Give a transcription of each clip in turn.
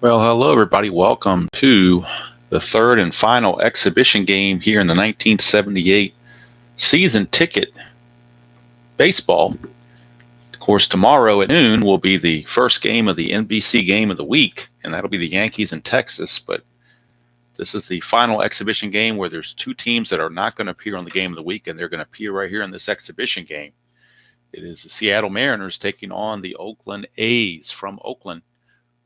Well, hello, everybody. Welcome to the third and final exhibition game here in the 1978 season ticket baseball. Of course, tomorrow at noon will be the first game of the NBC game of the week, and that'll be the Yankees in Texas. But this is the final exhibition game where there's two teams that are not going to appear on the game of the week, and they're going to appear right here in this exhibition game. It is the Seattle Mariners taking on the Oakland A's from Oakland.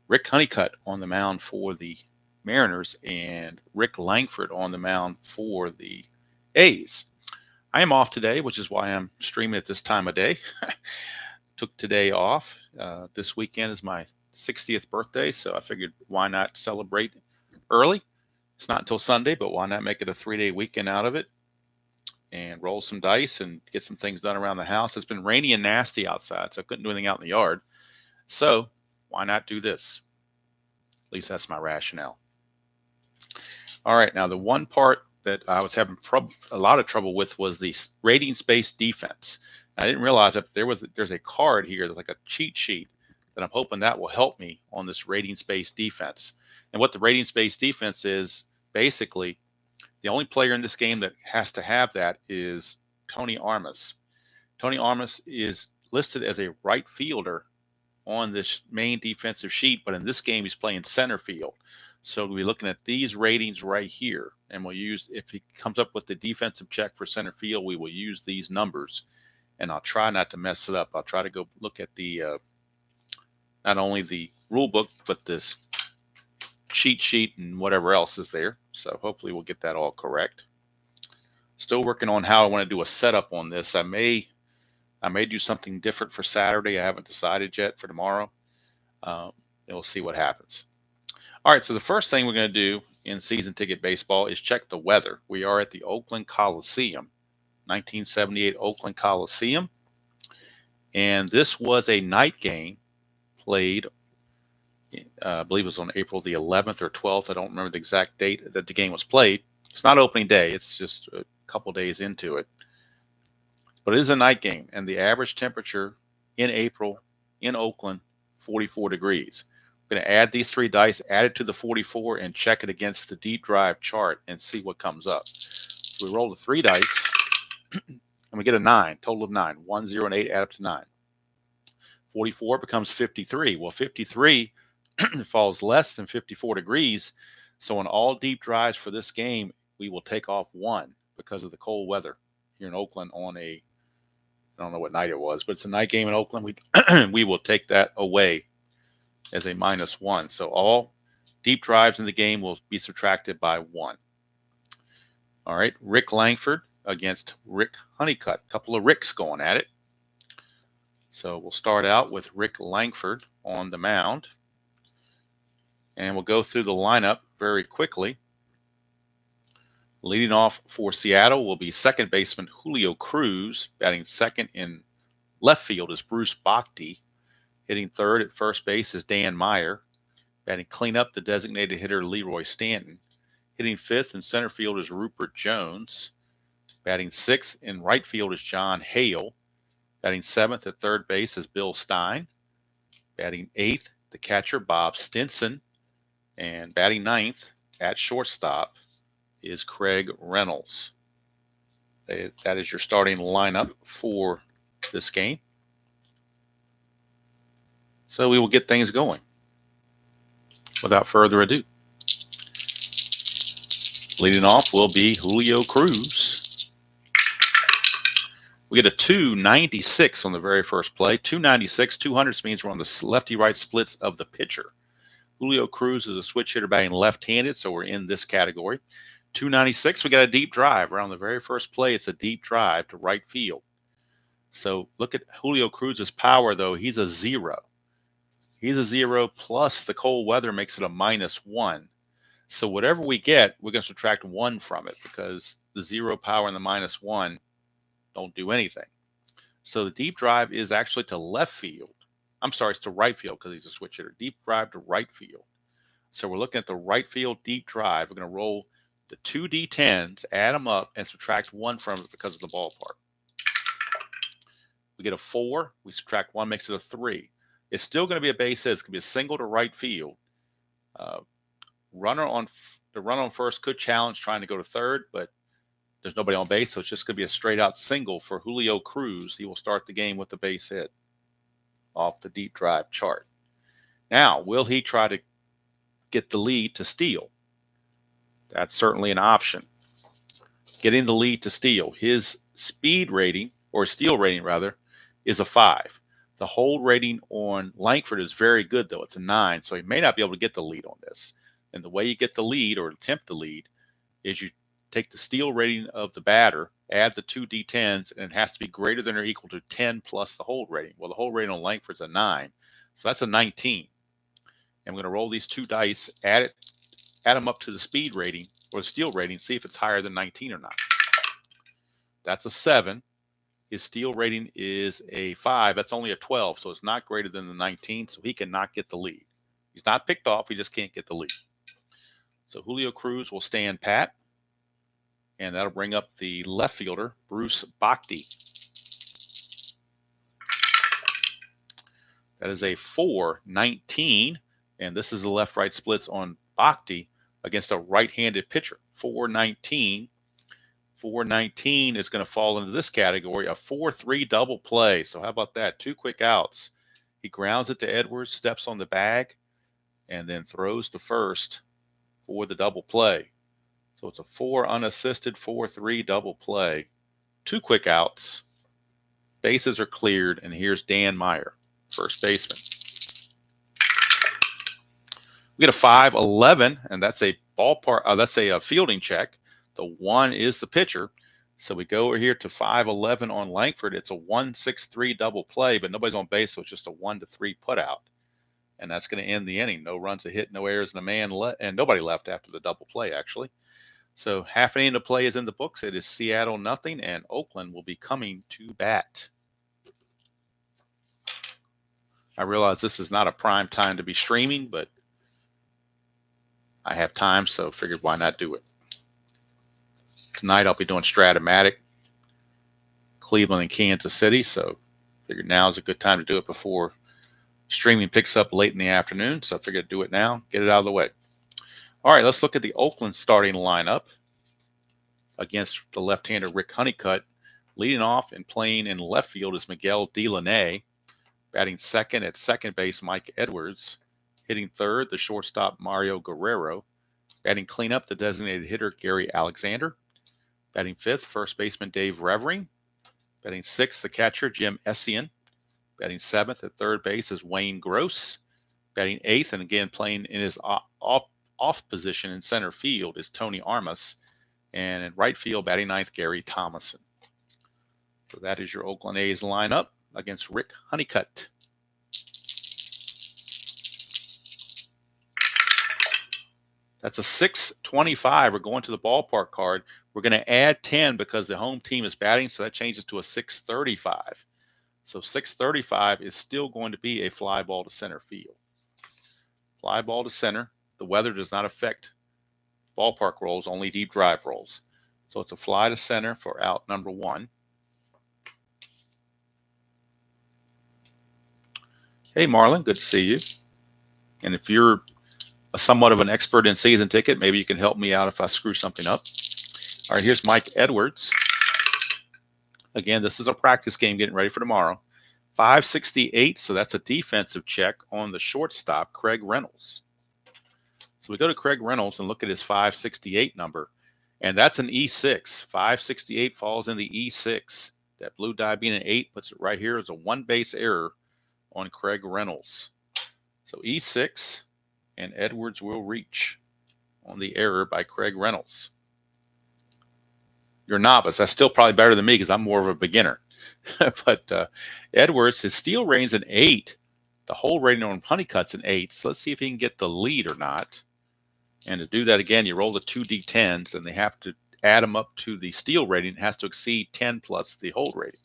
Rick Honeycutt on the mound for the Mariners and Rick Langford on the mound for the A's. I am off today, which is why I'm streaming at this time of day. Took today off. This weekend is my 60th birthday, so I figured why not celebrate early? It's not until Sunday, but why not make it a 3-day weekend out of it and roll some dice and get some things done around the house? It's been rainy and nasty outside, so I couldn't do anything out in the yard. So why not do this? At least that's my rationale. All right, now the one part that I was having a lot of trouble with was the ratings-based defense. I didn't realize that there's a card here, like a cheat sheet, that I'm hoping that will help me on this ratings-based defense. And what the ratings-based defense is, basically, the only player in this game that has to have that is Tony Armas. Tony Armas is listed as a right fielder on this main defensive sheet, but in this game he's playing center field. So we'll be looking at these ratings right here, and we'll use, if he comes up with the defensive check for center field, we will use these numbers, and I'll try not to mess it up. I'll try to go look at the not only the rule book, but this cheat sheet and whatever else is there. So hopefully we'll get that all correct. Still working on how I want to do a setup on this. I may do something different for Saturday. I haven't decided yet for tomorrow. We'll see what happens. All right, so the first thing we're going to do in season ticket baseball is check the weather. We are at the Oakland Coliseum, 1978 Oakland Coliseum. And this was a night game played, I believe it was on April the 11th or 12th. I don't remember the exact date that the game was played. It's not opening day. It's just a couple days into it. But it is a night game, and the average temperature in April in Oakland, 44 degrees. We're going to add these three dice, add it to the 44, and check it against the deep drive chart and see what comes up. So we roll the three dice, and we get a 9, total of 9. 1, 0, and 8 add up to 9. 44 becomes 53. Well, 53 falls less than 54 degrees, so on all deep drives for this game, we will take off 1 because of the cold weather here in Oakland on a, I don't know what night it was, but it's a night game in Oakland. We will take that away as a -1. So all deep drives in the game will be subtracted by 1. All right, Rick Langford against Rick Honeycutt. A couple of Ricks going at it. So we'll start out with Rick Langford on the mound. And we'll go through the lineup very quickly. Leading off for Seattle will be second baseman Julio Cruz. Batting second in left field is Bruce Bocty. Hitting third at first base is Dan Meyer. Batting cleanup, the designated hitter Leroy Stanton. Hitting fifth in center field is Rupert Jones. Batting sixth in right field is John Hale. Batting seventh at third base is Bill Stein. Batting eighth, the catcher Bob Stinson. And batting ninth at shortstop is Craig Reynolds. That is your starting lineup for this game. So we will get things going. Without further ado, leading off will be Julio Cruz. We get a 296 on the very first play. 296, 200 means we're on the lefty-right splits of the pitcher. Julio Cruz is a switch hitter batting left-handed, so we're in this category. 296, we got a deep drive. Around the very first play, it's a deep drive to right field. So look at Julio Cruz's power, though. He's a 0. He's a 0 plus the cold weather makes it a -1. So whatever we get, we're going to subtract 1 from it because the 0 power and the -1 don't do anything. So the deep drive is actually to left field. I'm sorry, it's to right field because he's a switch hitter. Deep drive to right field. So we're looking at the right field deep drive. We're going to roll the 2 D10s, add them up, and subtract 1 from it because of the ballpark. We get a 4. We subtract 1, makes it a 3. It's still going to be a base hit. It's going to be a single to right field. Uh, the runner on first could challenge trying to go to third, but there's nobody on base, so it's just going to be a straight out single for Julio Cruz. He will start the game with the base hit off the deep drive chart. Now, will he try to get the lead to steal? That's certainly an option. Getting the lead to steal. His speed rating, or steal rating rather, is a 5. The hold rating on Langford is very good, though. It's a 9, so he may not be able to get the lead on this. And the way you get the lead, or attempt the lead, is you take the steal rating of the batter, add the 2 D10s, and it has to be greater than or equal to 10 plus the hold rating. Well, the hold rating on Langford's a 9, so that's a 19. And we're going to roll these 2 dice, add them up to the speed rating or the steal rating, see if it's higher than 19 or not. That's a 7. His steal rating is a 5. That's only a 12, so it's not greater than the 19, so he cannot get the lead. He's not picked off, he just can't get the lead. So Julio Cruz will stand pat, and that'll bring up the left fielder, Bruce Bhakti. That is a 4-19, and this is the left-right splits on Bhakti against a right-handed pitcher. 4-19. 4-19 is going to fall into this category, a 4-3 double play. So how about that? 2 quick outs. He grounds it to Edwards, steps on the bag, and then throws to first for the double play. So it's a 4 unassisted 4-3 double play. 2 quick outs. Bases are cleared, and here's Dan Meyer, first baseman. We get a 5-11, and that's a that's a fielding check. The 1 is the pitcher. So we go over here to 5-11 on Langford. It's a 1-6-3 double play, but nobody's on base, so it's just a 1-3 putout. And that's going to end the inning. No runs, a hit, no errors, and a man and nobody left after the double play, actually. So half an inning to play is in the books. It is Seattle 0, and Oakland will be coming to bat. I realize this is not a prime time to be streaming, but I have time, so figured why not do it. Tonight I'll be doing Stratomatic, Cleveland and Kansas City, so figured now is a good time to do it before streaming picks up late in the afternoon, so I figured to do it now, get it out of the way. All right, let's look at the Oakland starting lineup against the left-hander Rick Honeycutt. Leading off and playing in left field is Miguel Delaney. Batting second at second base, Mike Edwards. Hitting third, the shortstop Mario Guerrero. Batting cleanup, the designated hitter Gary Alexander. Batting fifth, first baseman Dave Revering. Batting sixth, the catcher Jim Essien. Batting seventh at third base is Wayne Gross. Batting eighth, and again playing in his off position in center field, is Tony Armas. And in right field, batting ninth, Gary Thomason. So that is your Oakland A's lineup against Rick Honeycutt. That's a 625. We're going to the ballpark card. We're going to add 10 because the home team is batting, so that changes to a 635. So 635 is still going to be a fly ball to center field. Fly ball to center. The weather does not affect ballpark rolls, only deep drive rolls. So it's a fly to center for out number 1. Hey, Marlon, good to see you. And if you're somewhat of an expert in season ticket, maybe you can help me out if I screw something up. All right, here's Mike Edwards. Again, this is a practice game getting ready for tomorrow. 568, so that's a defensive check on the shortstop, Craig Reynolds. So we go to Craig Reynolds and look at his 568 number, and that's an E6. 568 falls in the E6. That blue die being an 8 puts it right here as a one-base error on Craig Reynolds. So E6, and Edwards will reach on the error by Craig Reynolds. You're a novice. That's still probably better than me because I'm more of a beginner. But Edwards, his steal rating's an 8. The hold rating on Honeycutt's an 8. So let's see if he can get the lead or not. And to do that again, you roll the 2 D10s, and they have to add them up to the steal rating. It has to exceed 10 plus the hold rating.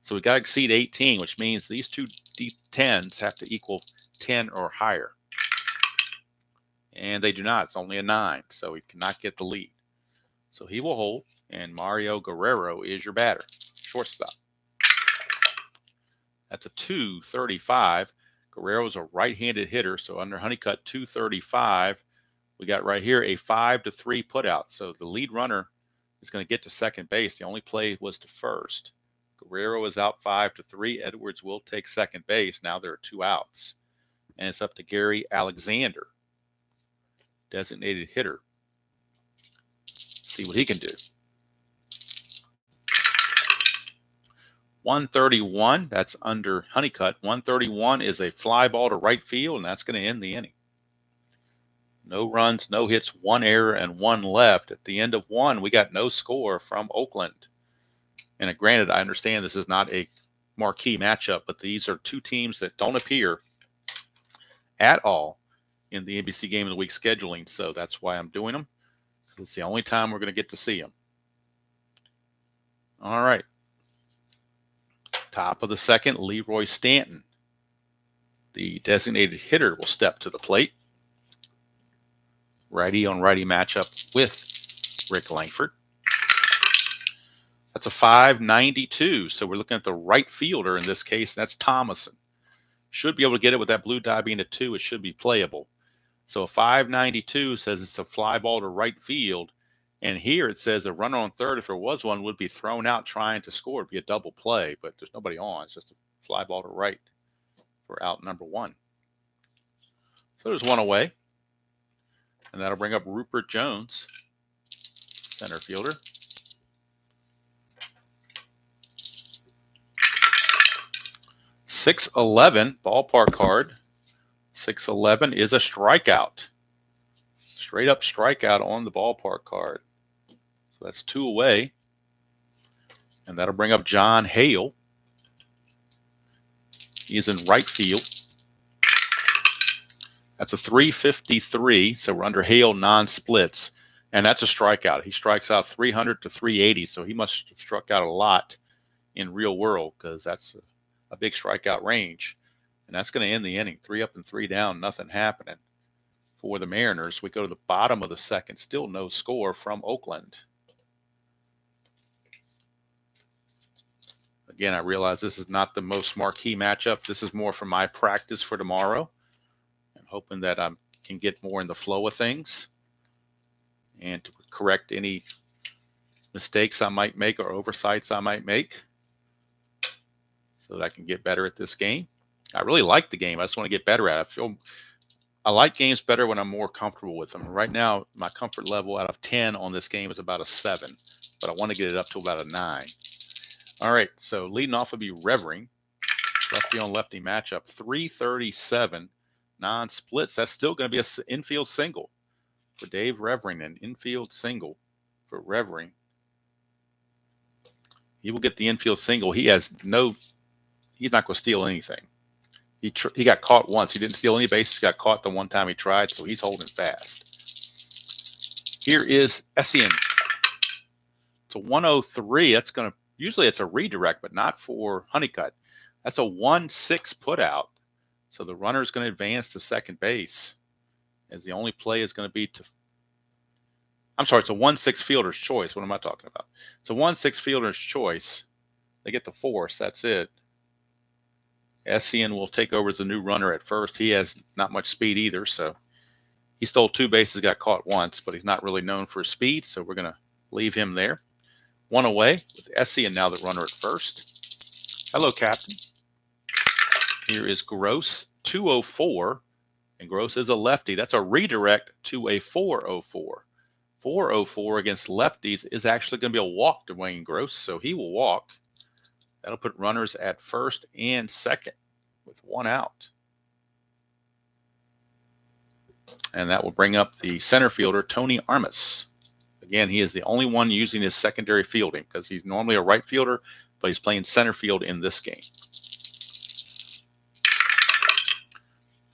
So we got to exceed 18, which means these 2 D10s have to equal 10 or higher. And they do not. It's only a 9, so he cannot get the lead. So he will hold, and Mario Guerrero is your batter, shortstop. That's a 235. Guerrero's a right-handed hitter, so under Honeycutt 235, we got right here a 5-3 putout. So the lead runner is going to get to second base. The only play was to first. Guerrero is out 5-3. Edwards will take second base. Now there are 2 outs. And it's up to Gary Alexander, designated hitter. See what he can do. 131, that's under Honeycutt. 131 is a fly ball to right field, and that's going to end the inning. No runs, no hits, 1 error, and 1 left. At the end of 1, we got no score from Oakland. And granted, I understand this is not a marquee matchup, but these are 2 teams that don't appear at all in the NBC Game of the Week scheduling, so that's why I'm doing them. It's the only time we're going to get to see them. All right. Top of the second, Leroy Stanton, the designated hitter, will step to the plate. Righty on righty matchup with Rick Langford. That's a 592, so we're looking at the right fielder in this case, and that's Thomason. Should be able to get it with that blue die being a 2. It should be playable. So a 592 says it's a fly ball to right field. And here it says a runner on third, if there was one, would be thrown out trying to score. It'd be a double play, but there's nobody on. It's just a fly ball to right for out number 1. So there's 1 away. And that'll bring up Rupert Jones, center fielder. .611 ballpark card. 611 is a strikeout. Straight up strikeout on the ballpark card. So that's 2 away. And that'll bring up John Hale. He's in right field. That's a 353. So we're under Hale non-splits. And that's a strikeout. He strikes out 300 to 380. So he must have struck out a lot in real world, because that's a big strikeout range. And that's going to end the inning. 3 up and 3 down, nothing happening for the Mariners. We go to the bottom of the second, still no score from Oakland. Again, I realize this is not the most marquee matchup. This is more for my practice for tomorrow. I'm hoping that I can get more in the flow of things and to correct any mistakes I might make or oversights I might make, so that I can get better at this game. I really like the game. I just want to get better at it. I like games better when I'm more comfortable with them. Right now, my comfort level out of 10 on this game is about a 7, but I want to get it up to about a 9. All right, so leading off would be Revering. Lefty on lefty matchup. 337 non-splits. That's still going to be an infield single for Dave Revering, an infield single for Revering. He will get the infield single. He's not going to steal anything. He got caught once. He didn't steal any bases. Got caught the one time he tried, so he's holding fast. Here is Essien. It's a 103. That's going to, usually it's a redirect, but not for Honeycutt. That's a 1-6 putout. So the runner is going to advance to second base, as the only play is going to be to, I'm sorry, it's a 1-6 fielder's choice. What am I talking about? It's a 1-6 fielder's choice. They get the force. That's it. Essien will take over as the new runner at first. He has not much speed either, so he stole 2 bases, got caught once, but he's not really known for his speed, so we're going to leave him there. 1 away with Essien now the runner at first. Hello, Captain. Here is Gross, 204, and Gross is a lefty. That's a redirect to a 404. 404 against lefties is actually going to be a walk to Wayne Gross, so he will walk. That'll put runners at first and second with 1 out. And that will bring up the center fielder, Tony Armas. Again, he is the only one using his secondary fielding, because he's normally a right fielder, but he's playing center field in this game.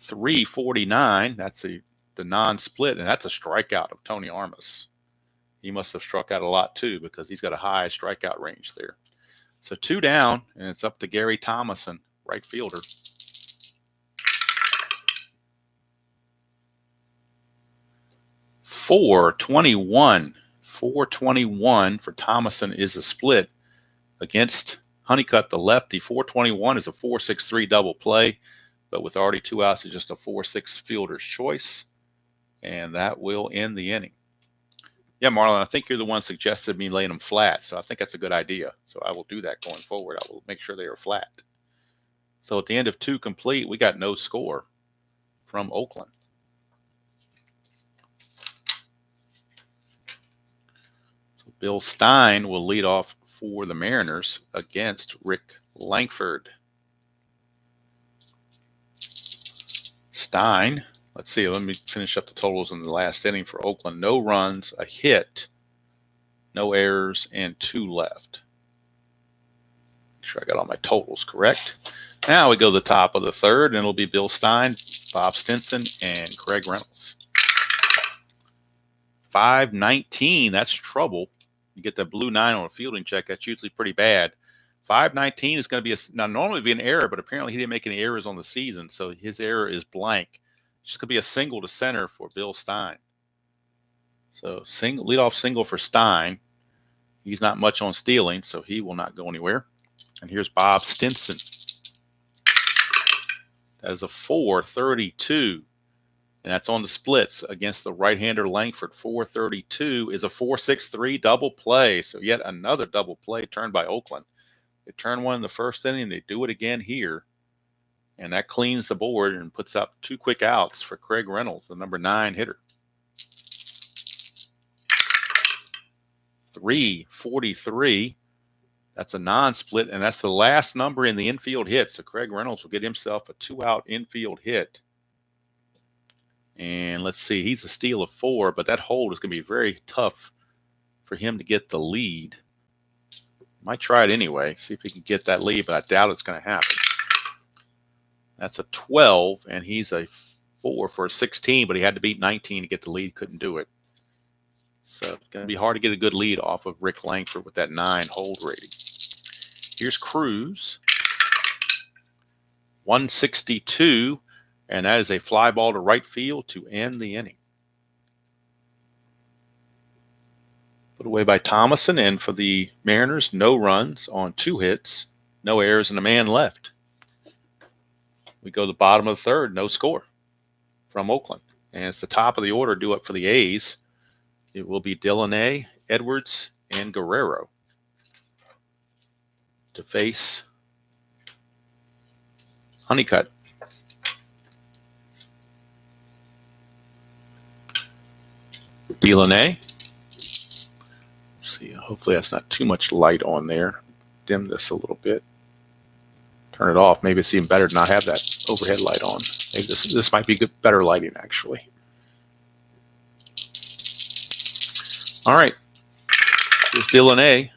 349, that's the non-split, and that's a strikeout of Tony Armas. He must have struck out a lot too, because he's got a high strikeout range there. So 2 down, and it's up to Gary Thomason, right fielder. .421 for Thomason is a split against Honeycutt, the lefty. .421 is a 4.63 double play. But with already 2 outs, it's just a 4-6 fielder's choice. And that will end the inning. Yeah, Marlon, I think you're the one suggested me laying them flat. So I think that's a good idea. So I will do that going forward. I will make sure they are flat. So at the end of 2 complete, we got no score from Oakland. So Bill Stein will lead off for the Mariners against Rick Langford. Stein, let's see, let me finish up the totals in the last inning for Oakland. No runs, a hit, no errors, and 2 left. Make sure I got all my totals correct. Now we go to the top of the third, and it'll be Bill Stein, Bob Stinson, and Craig Reynolds. 519, that's trouble. You get the blue 9 on a fielding check, that's usually pretty bad. 519 is going to be now normally be an error, but apparently he didn't make any errors on the season, so his error is blank. It's just going to be a single to center for Bill Stein. So leadoff single for Stein. He's not much on stealing, so he will not go anywhere. And here's Bob Stinson. That is a 432, and that's on the splits against the right-hander Langford. 432 is a 4-6-3 double play, so yet another double play turned by Oakland. They turn one in the first inning. They do it again here. And that cleans the board and puts up 2 quick outs for Craig Reynolds, the number 9 hitter. 343. That's a non-split, and that's the last number in the infield hit. So Craig Reynolds will get himself a 2-out infield hit. And let's see, he's a steal of 4, but that hold is going to be very tough for him to get the lead. Might try it anyway, see if he can get that lead, but I doubt it's going to happen. That's a 12, and he's a 4 for a 16, but he had to beat 19 to get the lead. Couldn't do it. So it's going to be hard to get a good lead off of Rick Langford with that 9 hold rating. Here's Cruz. 162, and that is a fly ball to right field to end the inning. Put away by Thomason, and for the Mariners, no runs on 2 hits, no errors, and a man left. We go to the bottom of the third, no score from Oakland. And it's the top of the order due up for the A's. It will be Delaney, Edwards, and Guerrero to face Honeycutt. Delaney. See, hopefully that's not too much light on there. Dim this a little bit. Turn it off. Maybe it's even better to not have that overhead light on. Maybe this might be good, better lighting, actually. All right. Here's Delaney.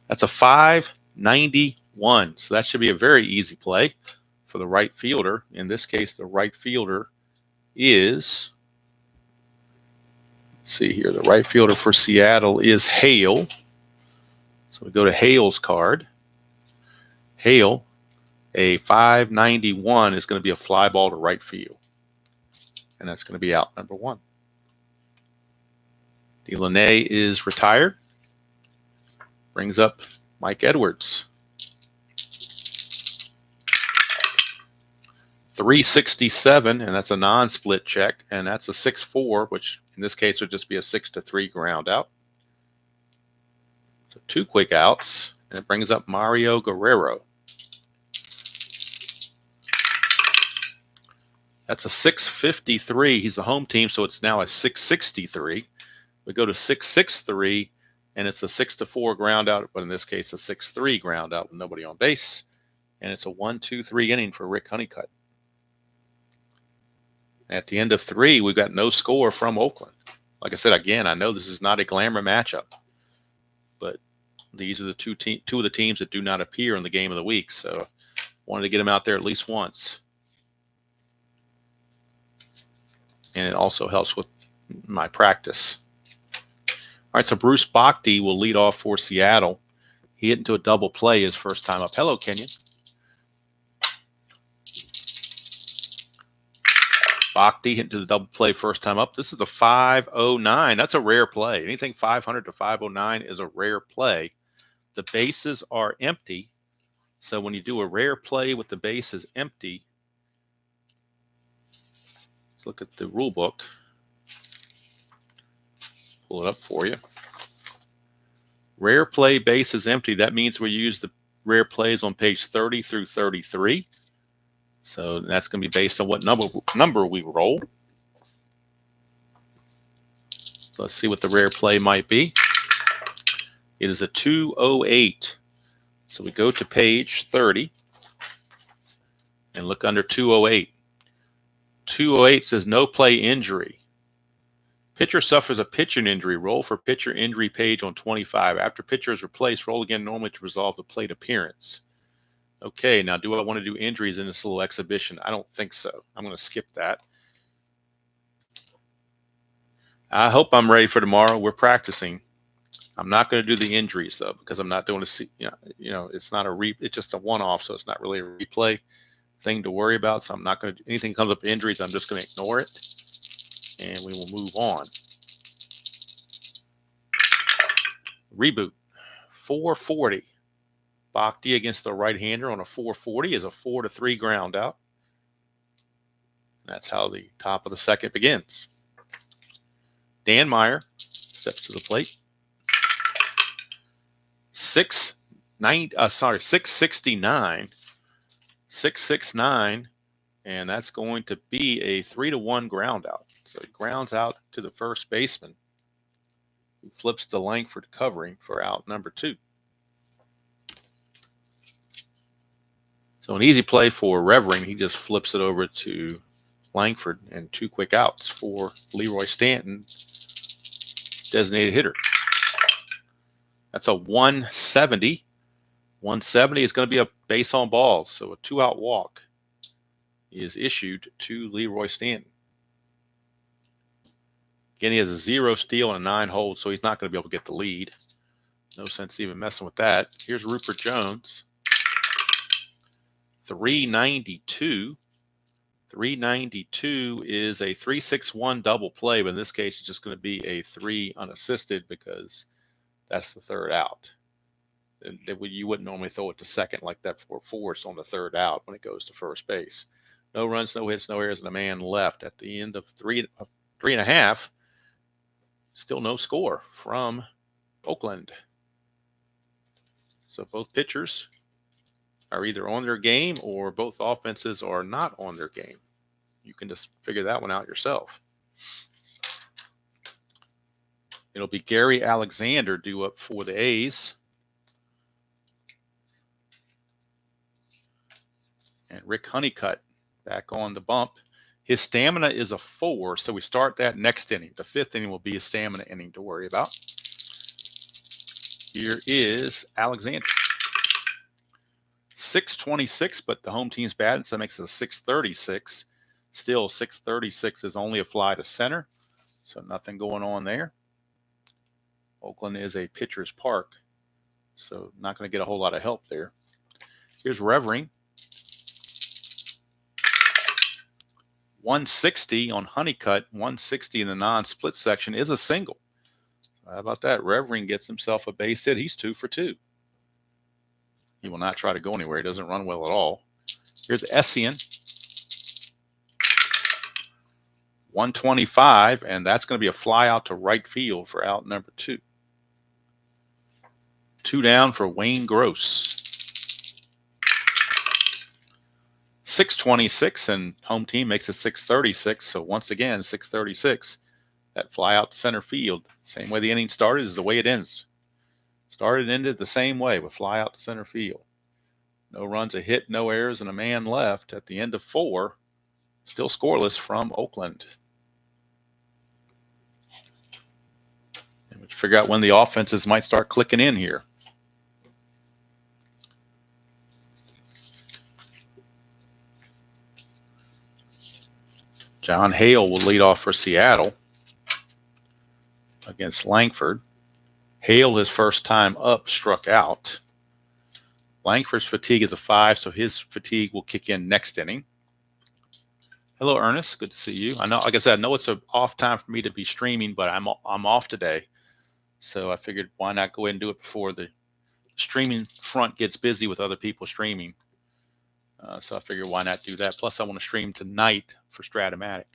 That's a 591. So that should be a very easy play for the right fielder. In this case, the right fielder is, let's see here, the right fielder for Seattle is Hale. So we go to Hale's card. Hale, a 591 is going to be a fly ball to right field. And that's going to be out number 1. Delaney is retired. Brings up Mike Edwards. 367, and that's a non-split check, and that's a 6-4, which in this case would just be a 6-3 ground out. So 2 quick outs, and it brings up Mario Guerrero. That's a 653. He's the home team, so it's now a 663. We go to 663, and it's a 6-4 ground out, but in this case, a 6-3 ground out with nobody on base. And it's a 1-2-3 inning for Rick Honeycutt. At the end of 3, we've got no score from Oakland. Like I said, again, I know this is not a glamour matchup, but these are the two of the teams that do not appear in the game of the week. So wanted to get them out there at least once. And it also helps with my practice. All right, so Bruce Bhakti will lead off for Seattle. He hit into a double play his first time up. Hello, Kenyon. Bhakti hit into the double play first time up. This is a 509. That's a rare play. Anything 500 to 509 is a rare play. The bases are empty. So when you do a rare play with the bases empty, Let's look at the rule book. Pull it up for you. Rare play base is empty. That means we use the rare plays on page 30 through 33. So that's going to be based on what number we roll. So let's see what the rare play might be. It is a 208. So we go to page 30 and look under 208. 208 says no play injury. Pitcher suffers a pitching injury. Roll for pitcher injury page on 25. After pitcher is replaced, roll again normally to resolve the plate appearance. Okay, now do I want to do injuries in this little exhibition? I don't think so. I'm going to skip that. I hope I'm ready for tomorrow. We're practicing. I'm not going to do the injuries though, because I'm not doing it's not it's just a one-off, so it's not really a replay thing to worry about. So I'm not going to, anything comes up injuries, I'm just going to ignore it, and we will move on. Reboot. 440. Bhakti against the right-hander on a 440 is a 4-3 ground out. That's how the top of the second begins. Dan Meyer steps to the plate. 669. 669, and that's going to be a 3-1 ground out. So he grounds out to the first baseman, who flips to Langford covering for out number 2. So an easy play for Revering. He just flips it over to Langford, and 2 quick outs for Leroy Stanton, designated hitter. That's a 170. 170 is going to be a base on balls, so a 2-out walk is issued to Leroy Stanton. Again, he has a 0 steal and a 9 hold, so he's not going to be able to get the lead. No sense even messing with that. Here's Rupert Jones. 392. 392 is a 3-6-1 double play, but in this case, it's just going to be a 3 unassisted because that's the third out. You wouldn't normally throw it to second like that for force on the third out when it goes to first base. No runs, no hits, no errors, and a man left at the end of 3.5. Still no score from Oakland. So both pitchers are either on their game or both offenses are not on their game. You can just figure that one out yourself. It'll be Gary Alexander due up for the A's. And Rick Honeycutt back on the bump. His stamina is a 4, so we start that next inning. The 5th inning will be a stamina inning to worry about. Here is Alexander. 626, but the home team's batting, so that makes it a 636. Still, 636 is only a fly to center, so nothing going on there. Oakland is a pitcher's park, so not going to get a whole lot of help there. Here's Revering. 160 on Honeycutt. 160 in the non-split section is a single. So how about that? Revering gets himself a base hit. He's 2 for 2. He will not try to go anywhere. He doesn't run well at all. Here's Essien. 125, and that's going to be a fly out to right field for out number 2. 2 down for Wayne Gross. 626, and home team makes it 636. So once again, 636. That fly out to center field. Same way the inning started is the way it ends. Started and ended the same way with fly out to center field. No runs, a hit, no errors, and a man left at the end of 4. Still scoreless from Oakland. And we figure out when the offenses might start clicking in here. John Hale will lead off for Seattle against Langford. Hale, his first time up, struck out. Langford's fatigue is a 5, so his fatigue will kick in next inning. Hello, Ernest. Good to see you. I know, like I said, I know it's an off time for me to be streaming, but I'm off today. So I figured why not go ahead and do it before the streaming front gets busy with other people streaming. So I figured why not do that. Plus, I want to stream tonight for Stratomatic.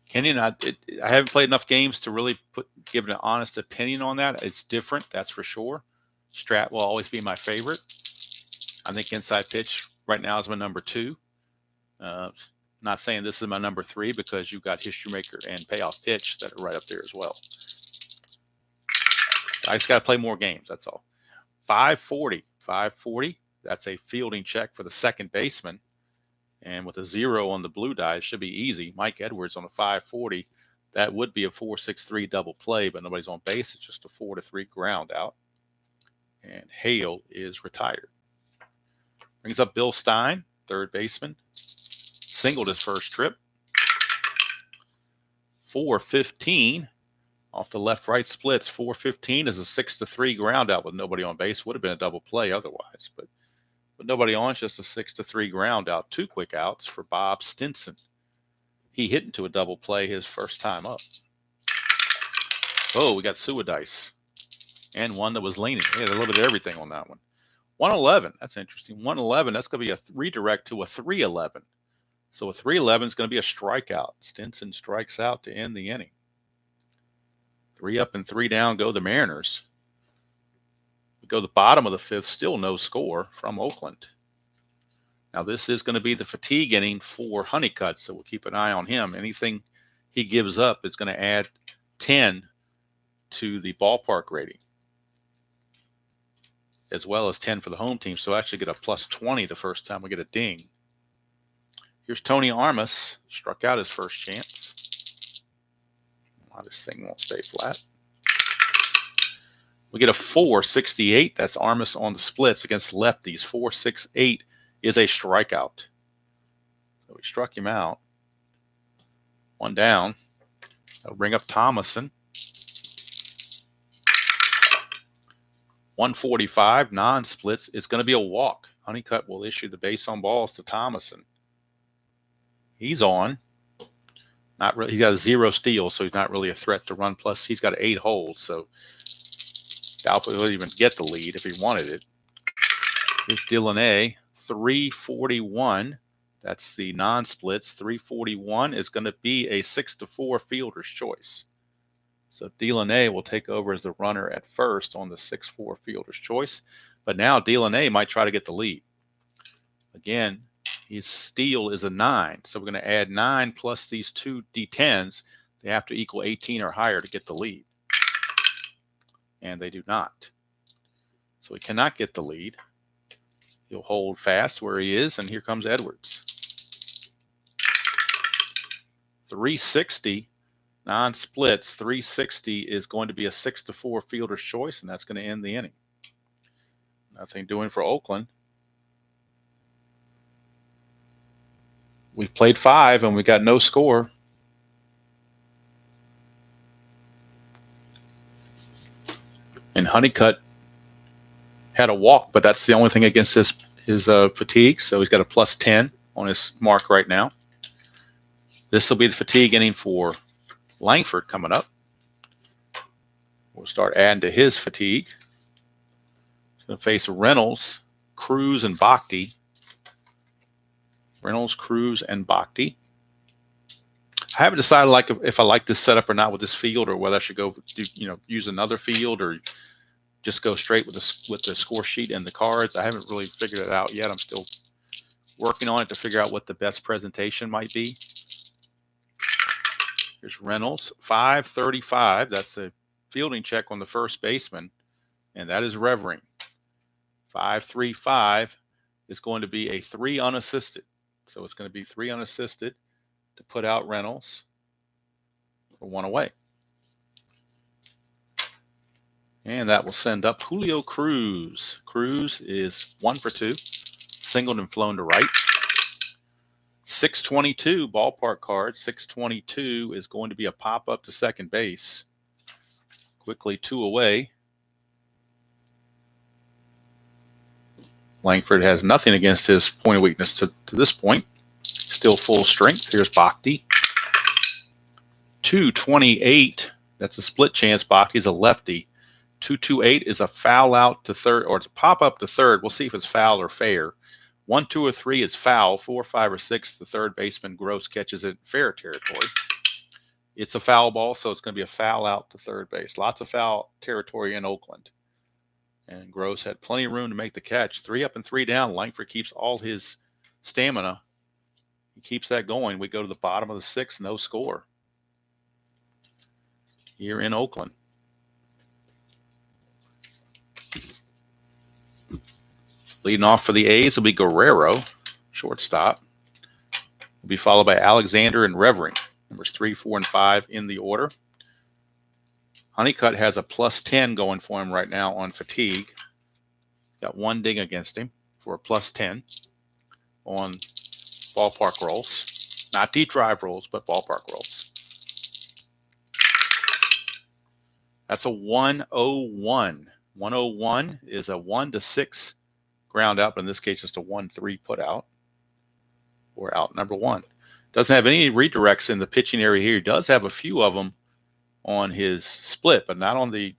Kenyon, I haven't played enough games to really give an honest opinion on that. It's different, that's for sure. Strat will always be my favorite. I think inside pitch right now is my number 2. Not saying this is my number 3 because you've got History Maker and Payoff Pitch that are right up there as well. I just got to play more games, that's all. 540. 540, that's a fielding check for the second baseman. And with a 0 on the blue die, it should be easy. Mike Edwards on a 540. That would be a 4-6-3 double play, but nobody's on base. It's just a 4-3 ground out. And Hale is retired. Brings up Bill Stein, third baseman. Singled his first trip. 4-15 off the left-right splits. 4-15 is a 6-3 ground out with nobody on base. Would have been a double play otherwise, but nobody on. It's just a 6-3 ground out. 2 quick outs for Bob Stinson. He hit into a double play his first time up. Oh, we got Suadice. And one that was leaning. He had a little bit of everything on that one. 111. That's interesting. 111. That's going to be a redirect to a 311. So a 311 is going to be a strikeout. Stinson strikes out to end the inning. 3 up and 3 down go the Mariners. We go to the bottom of the 5th, still no score from Oakland. Now this is going to be the fatigue inning for Honeycutt, so we'll keep an eye on him. Anything he gives up is going to add 10 to the ballpark rating, as well as 10 for the home team. So I actually get a plus 20 the first time we get a ding. Here's Tony Armas, struck out his first chance. Wow, this thing won't stay flat. We get a 4.68. That's Armas on the splits against lefties. 4.68 is a strikeout. So we struck him out. 1 down. That'll bring up Thomason. 145 non-splits. It's going to be a walk. Honeycutt will issue the base on balls to Thomason. He's on. Not really. He's got a 0 steals, so he's not really a threat to run. Plus, he's got 8 holds, so Alpha would even get the lead if he wanted it. Here's Delaunay, 341. That's the non-splits. 341 is going to be a 6-4 fielder's choice. So Delaunay will take over as the runner at first on the 6-4 fielder's choice. But now Delaunay might try to get the lead. Again, his steal is a 9. So we're going to add 9 plus these 2 D10s. They have to equal 18 or higher to get the lead. And they do not. So he cannot get the lead. He'll hold fast where he is, and here comes Edwards. 360 non-splits. 360 is going to be a 6-4 fielder's choice, and that's going to end the inning. Nothing doing for Oakland. We played 5, and we got no score. And Honeycutt had a walk, but that's the only thing against his fatigue. So he's got a plus 10 on his mark right now. This will be the fatigue inning for Langford coming up. We'll start adding to his fatigue. He's going to face Reynolds, Cruz, and Bhakti. Reynolds, Cruz, and Bhakti. I haven't decided if I like this setup or not with this field, or whether I should go use another field or just go straight with the score sheet and the cards. I haven't really figured it out yet. I'm still working on it to figure out what the best presentation might be. Here's Reynolds, 535. That's a fielding check on the first baseman, and that is Revering. 535 is going to be a 3 unassisted. So it's going to be 3 unassisted to put out Reynolds for 1 away. And that will send up Julio Cruz. Cruz is 1 for 2, singled and flown to right. 622 ballpark card. 622 is going to be a pop-up to second base. Quickly 2 away. Langford has nothing against his point of weakness to this point. Still full strength. Here's Bhakti. 228. That's a split chance. Bhakti's a lefty. 228 is a foul out to third, or it's a pop up to third. We'll see if it's foul or fair 1, 2, or 3 is foul. 4, 5, or 6, the third baseman, Gross, catches it in fair territory. It's a foul ball, so it's going to be a foul out to third base. Lots of foul territory in Oakland. And Gross had plenty of room to make the catch. 3 up and 3 down. Langford keeps all his stamina. He keeps that going. We go to the bottom of the 6th, no score here in Oakland. Leading off for the A's will be Guerrero, shortstop. Will be followed by Alexander and Revering, numbers 3, 4, and 5 in the order. Honeycutt has a +10 going for him right now on fatigue. Got 1 ding against him for a +10 on ballpark rolls. Not deep drive rolls, but ballpark rolls. That's a 101. 101 is a 1 to 6 ground out, but in this case, just a 1-3 put out, or out number 1. Doesn't have any redirects in the pitching area here. He does have a few of them on his split, but not on the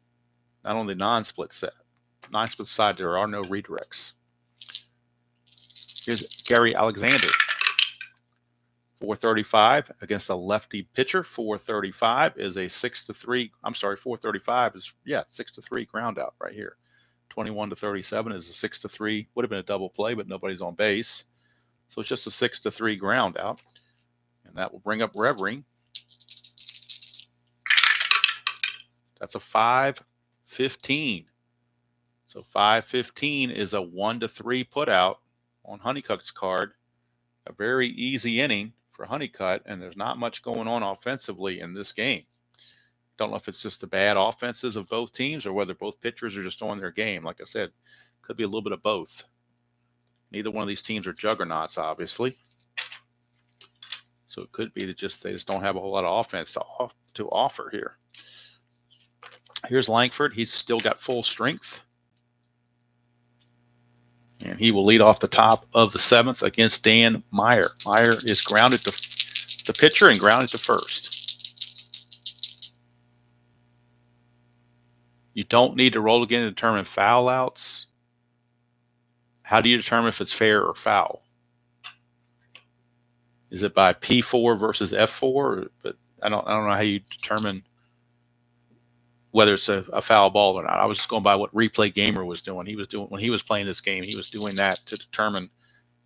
non-split set. Non-split side, there are no redirects. Here's Gary Alexander. 435 against a lefty pitcher. 435 is a 6-3. I'm sorry, 435 is 6-3 ground out right here. 21 to 37 is a 6-3. Would have been a double play, but nobody's on base. So it's just a 6-3 ground out. And that will bring up Revering. That's a 5-15. So 5-15 is a 1-3 put out on Honeycutt's card. A very easy inning for Honeycutt, and there's not much going on offensively in this game. Don't know if it's just the bad offenses of both teams or whether both pitchers are just on their game. Like I said, could be a little bit of both. Neither one of these teams are juggernauts, obviously. So it could be that they just don't have a whole lot of offense to offer here. Here's Langford. He's still got full strength. And he will lead off the top of the 7th against Dan Meyer. Meyer is grounded to the pitcher and grounded to first. You don't need to roll again to determine foul outs. How do you determine if it's fair or foul? Is it by P4 versus F4? But I don't know how you determine whether it's a foul ball or not. I was just going by what Replay Gamer was doing. He was doing when he was playing this game. He was doing that to determine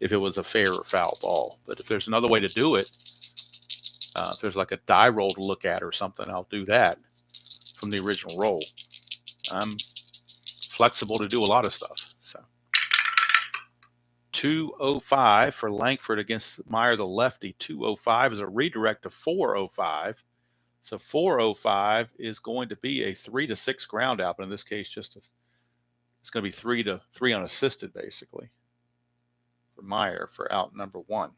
if it was a fair or foul ball. But if there's another way to do it, if there's like a die roll to look at or something, I'll do that from the original roll. I'm flexible to do a lot of stuff. So 205 for Langford against Meyer, the lefty. 205 is a redirect to 405. So 405 is going to be a 3 to 6 ground out, but in this case, it's going to be 3 to 3 unassisted, basically, for Meyer for out number 1.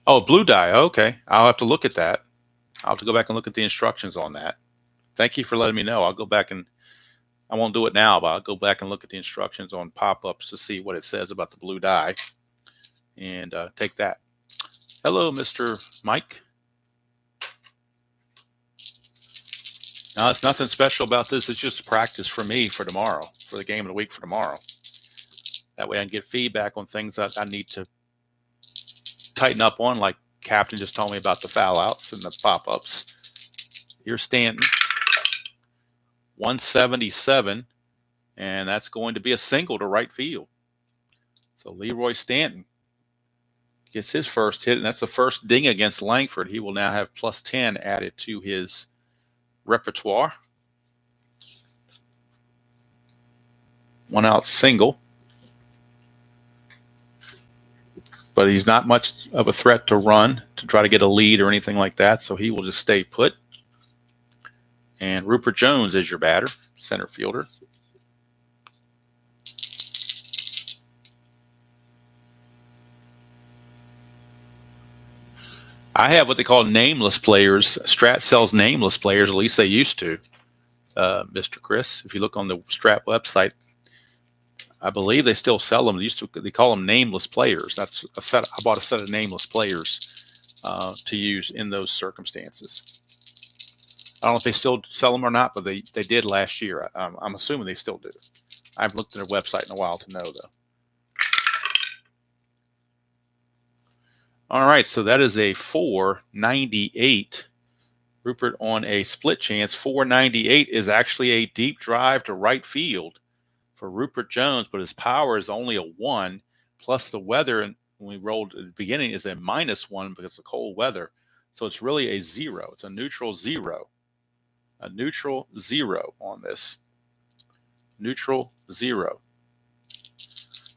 Oh, blue die. Okay, I'll have to look at that. I'll have to go back and look at the instructions on that. Thank you for letting me know. I'll go back and I won't do it now, but I'll go back and look at the instructions on pop-ups to see what it says about the blue die and take that. Hello, Mr. Mike. Now, it's nothing special about this. It's just practice for me for tomorrow, for the game of the week for tomorrow. That way I can get feedback on things that I need to tighten up on, like Captain just told me about the foul outs and the pop-ups. Here's Stanton. 177, and that's going to be a single to right field. So Leroy Stanton gets his first hit, and that's the first ding against Langford. He will now have +10 added to his repertoire. 1-out single. But he's not much of a threat to run to try to get a lead or anything like that, so he will just stay put. And Rupert Jones is your batter, center fielder. I have what they call nameless players. Strat sells nameless players, at least they used to, Mr. Chris. If you look on the Strat website, I believe they still sell them. They call them nameless players. That's a set. I bought a set of nameless players to use in those circumstances. I don't know if they still sell them or not, but they did last year. I'm assuming they still do. I haven't looked at their website in a while to know, though. All right, so that is a 498. Rupert on a split chance. 498 is actually a deep drive to right field for Rupert Jones, but his power is only a 1, plus the weather, and when we rolled at the beginning, is a -1 because of cold weather. So it's really a 0. It's a neutral 0. A neutral 0 on this. Neutral 0.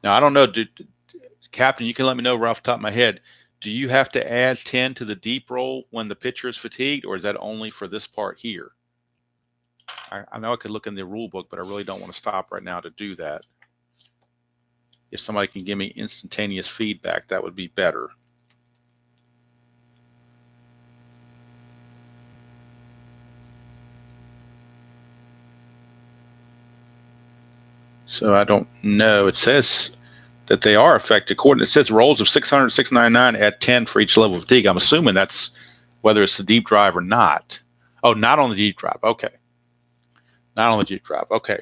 Now, I don't know, Captain, you can let me know right off the top of my head. Do you have to add 10 to the deep roll when the pitcher is fatigued, or is that only for this part here? I know I could look in the rule book, but I really don't want to stop right now to do that. If somebody can give me instantaneous feedback, that would be better. So I don't know. It says that they are affected. It says rolls of 600, 699 at 10 for each level of fatigue. I'm assuming that's whether it's the deep drive or not. Oh, not on the deep drive. Okay. Not on the deep drive. Okay.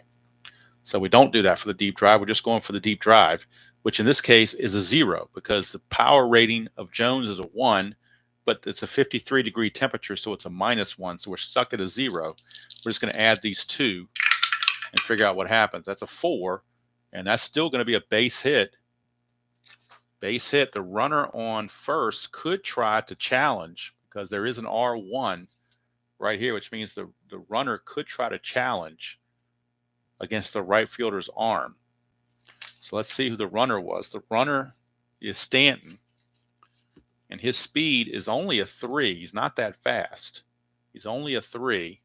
So we don't do that for the deep drive. We're just going for the deep drive, which in this case is a 0 because the power rating of Jones is a 1, but it's a 53-degree temperature, so it's a -1. So we're stuck at a 0. We're just going to add these two and figure out what happens. That's a 4, and that's still going to be a base hit. Base hit. The runner on first could try to challenge because there is an R1 right here, which means the runner could try to challenge against the right fielder's arm. So let's see who the runner was. The runner is Stanton, and his speed is only a 3. He's not that fast. He's only a 3.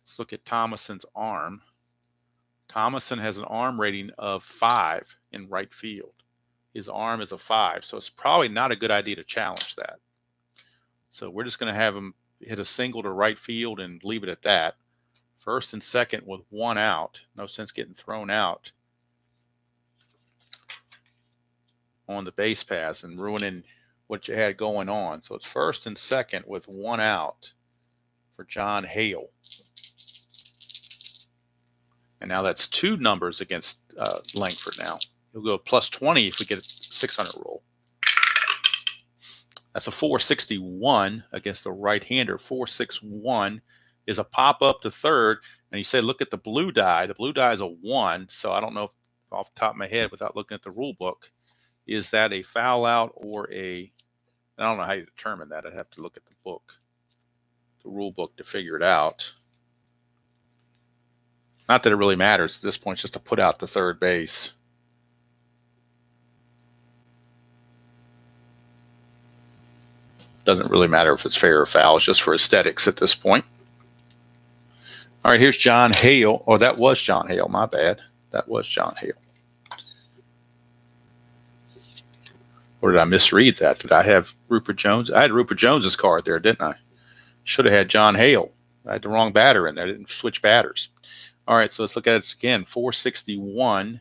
Let's look at Thomason's arm. Thomason has an arm rating of 5 in right field. His arm is a 5, so it's probably not a good idea to challenge that. So we're just going to have him hit a single to right field and leave it at that. First and second with 1 out. No sense getting thrown out on the base pass and ruining what you had going on. So it's first and second with 1 out for John Hale. And now that's 2 numbers against Langford now. He'll go +20 if we get a 600 roll. That's a 461 against the right-hander. 461 is a pop-up to third. And you say, look at the blue die. The blue die is a 1. So I don't know if, off the top of my head, without looking at the rule book, is that a foul out or a... I don't know how you determine that. I'd have to look at the book, the rule book, to figure it out. Not that it really matters at this point, just to put out to third base. Doesn't really matter if it's fair or foul. It's just for aesthetics at this point. All right, here's John Hale. Oh, that was John Hale. My bad. That was John Hale. Or did I misread that? Did I have Rupert Jones? I had Rupert Jones's card there, didn't I? Should have had John Hale. I had the wrong batter in there. I didn't switch batters. All right, so let's look at it again. 461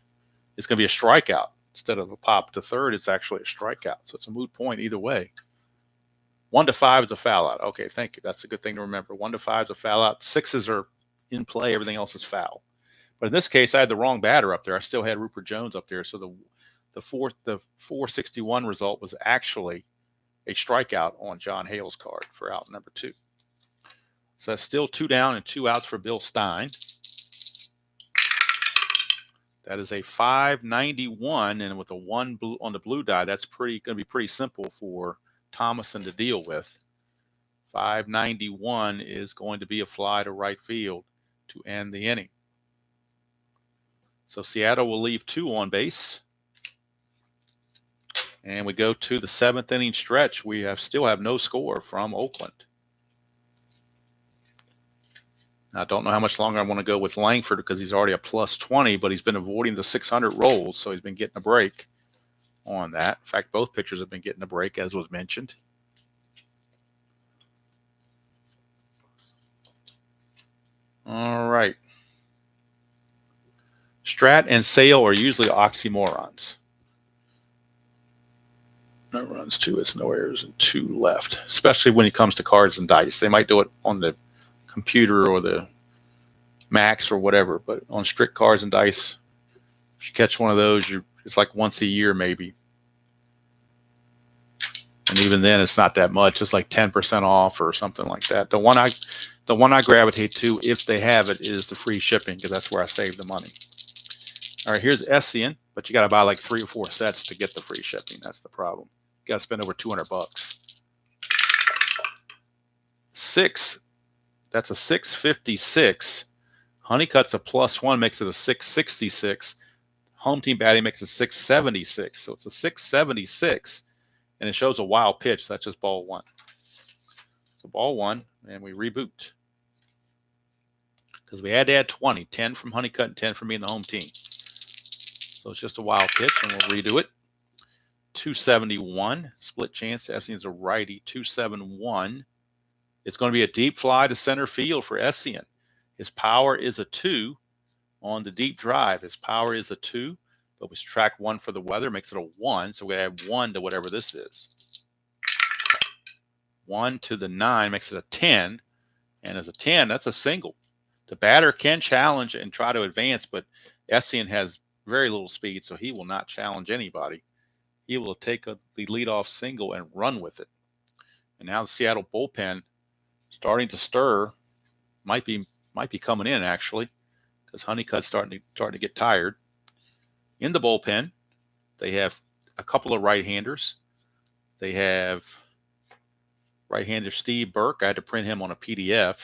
is going to be a strikeout. Instead of a pop to third, it's actually a strikeout. So it's a moot point either way. 1 to 5 is a foul out. Okay, thank you. That's a good thing to remember. 1 to 5 is a foul out. 6s are in play. Everything else is foul. But in this case, I had the wrong batter up there. I still had Rupert Jones up there. So the 461 result was actually a strikeout on John Hale's card for out number 2. So that's still 2 down and 2 outs for Bill Stein. That is a 591, and with a 1 blue on the blue die, that's going to be pretty simple for Thomason to deal with. 591 is going to be a fly to right field to end the inning. So Seattle will leave 2 on base. And we go to the 7th inning stretch. We still have no score from Oakland. I don't know how much longer I want to go with Langford because he's already a +20, but he's been avoiding the 600 rolls, so he's been getting a break on that. In fact, both pitchers have been getting a break, as was mentioned. All right. Strat and Sale are usually oxymorons. No runs, 2 hits, no errors, and 2 left, especially when it comes to cards and dice. They might do it on the computer or the max or whatever. But on strict cards and dice, if you catch one of those, it's like once a year maybe. And even then, it's not that much. It's like 10% off or something like that. The one I gravitate to, if they have it, is the free shipping, because that's where I save the money. All right, here's Essien, but you got to buy like 3 or 4 sets to get the free shipping. That's the problem. You got to spend over $200. 6. That's a 656. Honeycutt's a +1, makes it a 666. Home team batting makes it 676. So it's a 676, and it shows a wild pitch. So that's just ball 1. So ball 1, and we reboot, because we had to add 20, 10 from Honeycutt and 10 from me and the home team. So it's just a wild pitch, and we'll redo it. 271, split chance. Essien's a righty. 271. It's going to be a deep fly to center field for Essien. His power is a 2 on the deep drive. His power is a 2, but we subtract 1 for the weather, makes it a 1. So we add 1 to whatever this is. 1 to the 9 makes it a 10. And as a 10, that's a single. The batter can challenge and try to advance, but Essien has very little speed, so he will not challenge anybody. He will take the leadoff single and run with it. And now the Seattle bullpen starting to stir. Might be coming in, actually, because Honeycutt's starting to get tired. In the bullpen, they have a couple of right-handers. They have right-hander Steve Burke. I had to print him on a PDF.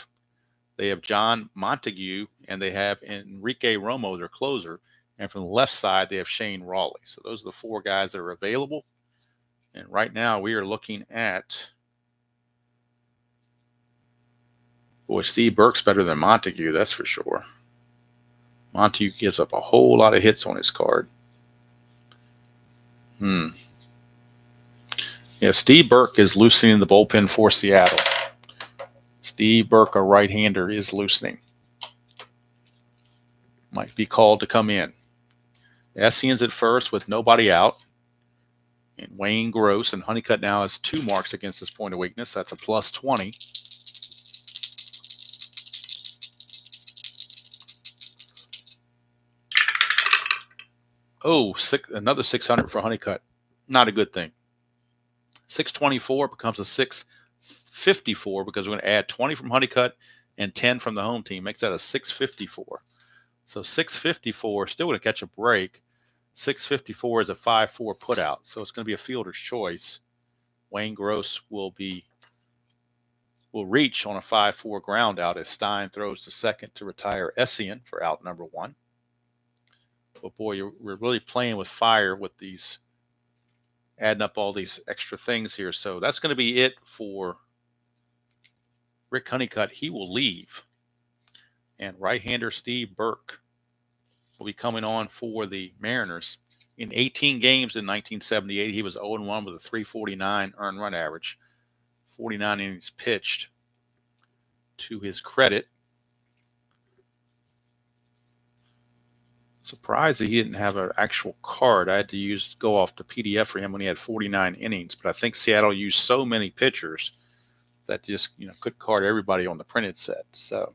They have John Montague, and they have Enrique Romo, their closer. And from the left side, they have Shane Rawley. So those are the 4 guys that are available. And right now, we are looking at, boy, Steve Burke's better than Montague, that's for sure. Montague gives up a whole lot of hits on his card. Yeah, Steve Burke is loosening the bullpen for Seattle. Steve Burke, a right-hander, is loosening. Might be called to come in. Essien's at first with nobody out. And Wayne Gross, and Honeycutt now has 2 marks against his point of weakness. That's a +20. Oh, another 600 for Honeycutt. Not a good thing. 624 becomes a 654, because we're going to add 20 from Honeycutt and 10 from the home team. Makes that a 654. So 654, still going to catch a break. 654 is a 5-4 putout, so it's going to be a fielder's choice. Wayne Gross will reach on a 5-4 ground out as Stein throws to second to retire Essien for out number 1. But boy, we're really playing with fire with these, adding up all these extra things here. So that's going to be it for Rick Honeycutt. He will leave. And right-hander Steve Burke will be coming on for the Mariners. In 18 games in 1978, he was 0-1 with a 349 earned run average. 49 innings pitched. To his credit, surprised that he didn't have an actual card. I had to go off the PDF for him when he had 49 innings. But I think Seattle used so many pitchers that just could card everybody on the printed set. So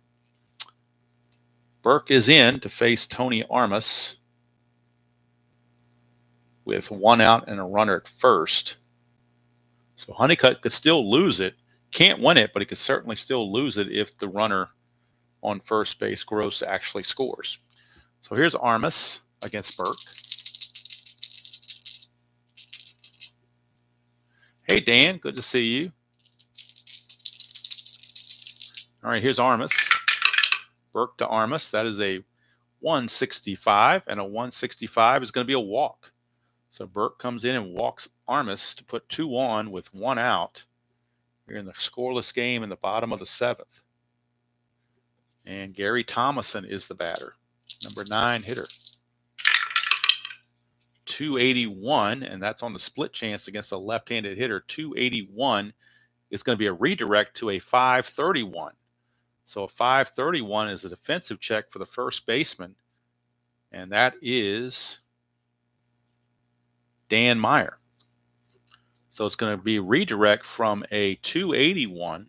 Burke is in to face Tony Armas with 1 out and a runner at first. So Honeycutt could still lose it. Can't win it, but he could certainly still lose it if the runner on first base, Gross, actually scores. So here's Armas against Burke. Hey, Dan, good to see you. All right, here's Armas. Burke to Armas. That is a 165, and a 165 is going to be a walk. So Burke comes in and walks Armas to put 2 on with 1 out. We're in the scoreless game in the bottom of the 7th. And Gary Thomason is the batter, number 9 hitter. 281, and that's on the split chance against a left-handed hitter. 281 is going to be a redirect to a 531. So a 531 is a defensive check for the first baseman, and that is Dan Meyer. So it's going to be redirect from a 281.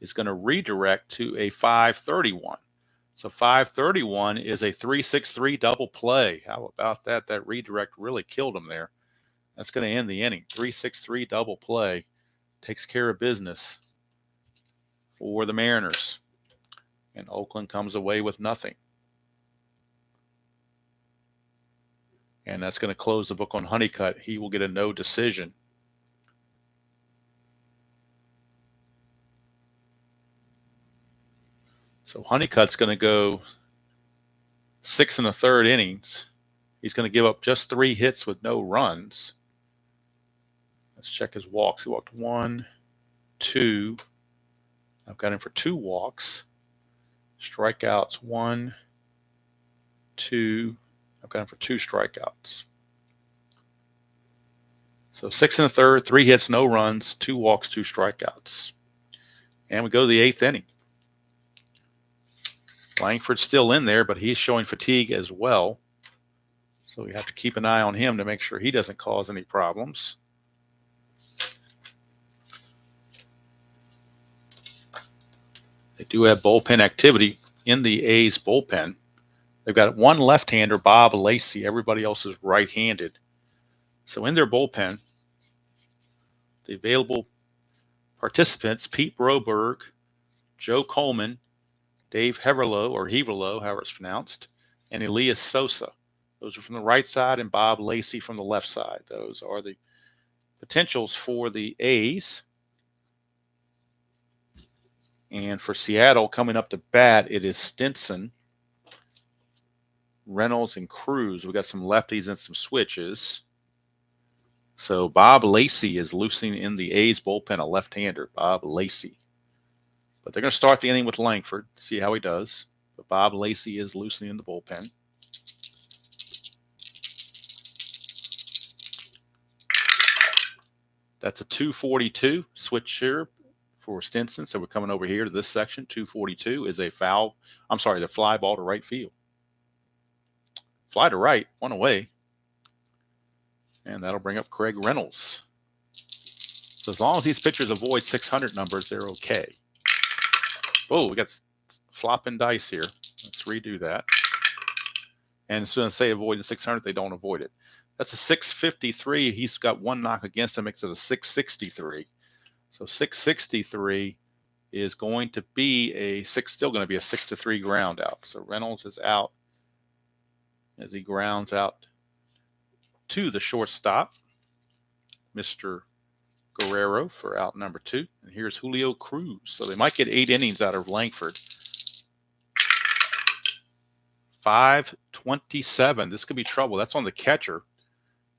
It's going to redirect to a 531. So 531 is a 3-6-3 double play. How about that? That redirect really killed him there. That's going to end the inning. 3-6-3 double play takes care of business for the Mariners. And Oakland comes away with nothing. And that's going to close the book on Honeycutt. He will get a no decision. So Honeycutt's going to go 6 1/3 innings. He's going to give up just 3 hits with no runs. Let's check his walks. He walked 1, 2. I've got him for 2 walks. Strikeouts 1, 2. I've got him for 2 strikeouts. So 6 1/3, 3 hits, no runs, 2 walks, 2 strikeouts. And we go to the 8th inning. Langford's still in there, but he's showing fatigue as well. So we have to keep an eye on him to make sure he doesn't cause any problems. They do have bullpen activity in the A's bullpen. They've got one left-hander, Bob Lacey. Everybody else is right-handed. So in their bullpen, the available participants, Pete Broberg, Joe Coleman, Dave Heverlo, however it's pronounced, and Elias Sosa. Those are from the right side, and Bob Lacey from the left side. Those are the potentials for the A's. And for Seattle, coming up to bat, it is Stinson, Reynolds, and Cruz. We got some lefties and some switches. So Bob Lacey is loosening in the A's bullpen, a left-hander, Bob Lacey. But they're going to start the inning with Langford, see how he does. But Bob Lacey is loosening in the bullpen. That's a 242 switch here for Stinson. So we're coming over here to this section. 242 is a the fly ball to right field. Fly to right, 1 away. And that'll bring up Craig Reynolds. So as long as these pitchers avoid 600 numbers, they're okay. Oh, we got flopping dice here. Let's redo that. And as soon as they avoid the 600, they don't avoid it. That's a 653. He's got 1 knock against him, makes it a 663. So 663 is going to be still going to be a 6-3 ground out. So Reynolds is out as he grounds out to the shortstop, Mr. Guerrero, for out number 2. And here's Julio Cruz. So they might get 8 innings out of Langford. 527. This could be trouble. That's on the catcher.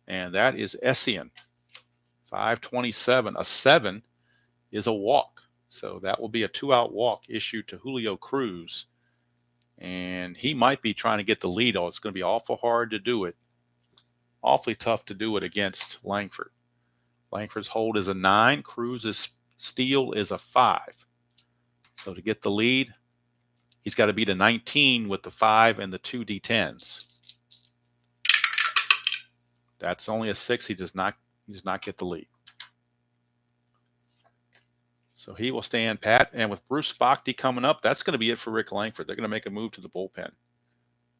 And that is Essien. 527. A 7 is a walk. So that will be a 2-out walk issued to Julio Cruz. And he might be trying to get the lead. It's going to be awful hard to do it. Awfully tough to do it against Langford. Langford's hold is a 9. Cruz's steal is a 5. So to get the lead, he's got to beat a 19 with the 5 and the 2 D10s. That's only a 6. He does not get the lead. So he will stand pat. And with Bruce Bhakti coming up, that's going to be it for Rick Langford. They're going to make a move to the bullpen.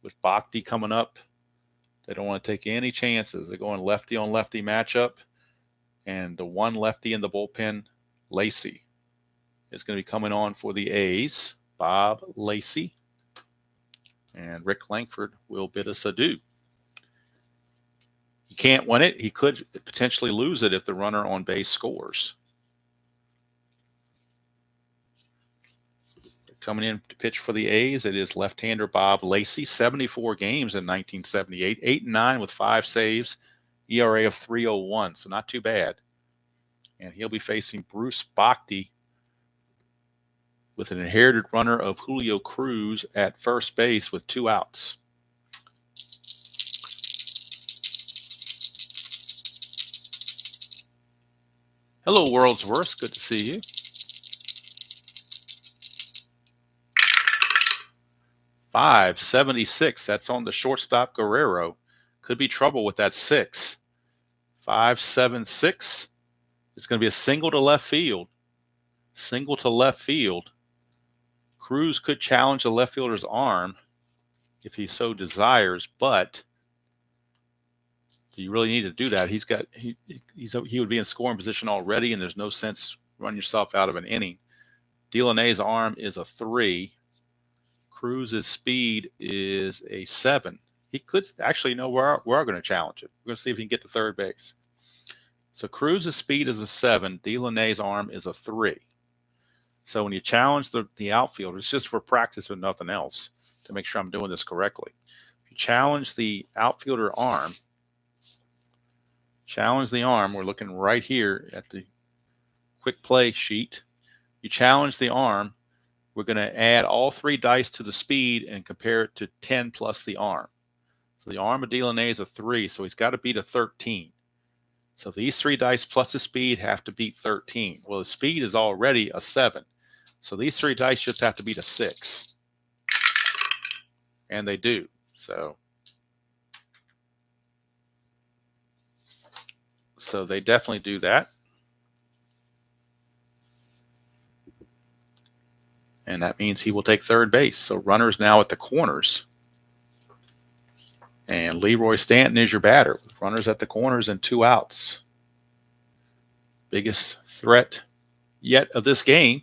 With Bhakti coming up, they don't want to take any chances. They're going lefty on lefty matchup. And the one lefty in the bullpen, Lacey, is going to be coming on for the A's, Bob Lacey. And Rick Langford will bid us adieu. He can't win it. He could potentially lose it if the runner on base scores. Coming in to pitch for the A's, it is left-hander Bob Lacey, 74 games in 1978, 8-9 with 5 saves, ERA of 3.01, so not too bad. And he'll be facing Bruce Bhakti with an inherited runner of Julio Cruz at first base with 2 outs. Hello, World's Worst. Good to see you. .576. That's on the shortstop Guerrero. Could be trouble with that 6. 576. It's going to be a single to left field. Single to left field. Cruz could challenge the left fielder's arm if he so desires, but do you really need to do that? He would be in scoring position already, and there's no sense running yourself out of an inning. Delaney's arm is a 3. Cruz's speed is a 7. He could actually know we're going to challenge it. We're going to see if he can get to third base. So Cruz's speed is a 7. Delaney's arm is a 3. So when you challenge the outfielder, it's just for practice and nothing else to make sure I'm doing this correctly. If you challenge the outfielder arm, we're looking right here at the quick play sheet. You challenge the arm, we're going to add all 3 dice to the speed and compare it to 10 plus the arm. So the arm of Delaney is a 3, so he's got to beat a 13. So these 3 dice plus the speed have to beat 13. Well, the speed is already a 7. So these 3 dice just have to beat a 6. And they do. So they definitely do that. And that means he will take third base. So runners now at the corners. And Leroy Stanton is your batter with runners at the corners and 2 outs. Biggest threat yet of this game,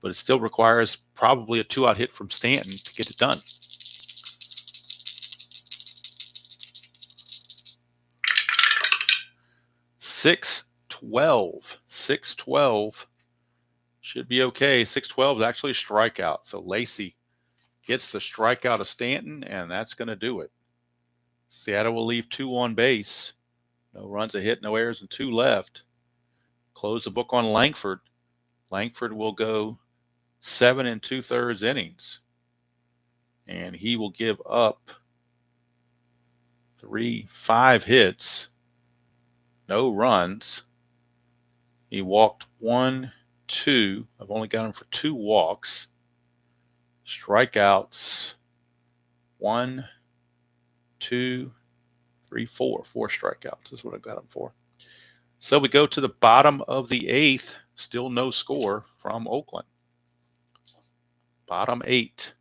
but it still requires probably a 2-out hit from Stanton to get it done. .612 should be okay. 612 is actually a strikeout. So Lacy gets the strikeout of Stanton, and that's going to do it. Seattle will leave 2 on base. No runs, a hit, no errors, and 2 left. Close the book on Langford. Langford will go 7 2/3 innings. And he will give up 5 hits, no runs. He walked 1, 2. I've only got him for 2 walks. Strikeouts 1, 2, 3, 4. 4 strikeouts is what I've got him for. So we go to the bottom of the 8th. Still no score from Oakland. Bottom 8.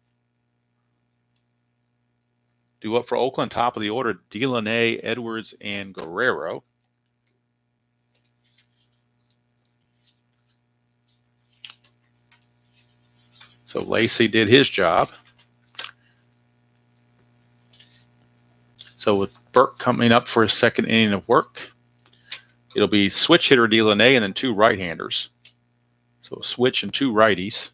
Due up for Oakland, top of the order, Delaney, Edwards, and Guerrero. So Lacy did his job. So with Burke coming up for his second inning of work, it'll be switch hitter Delaney and then 2 right-handers. So a switch and 2 righties.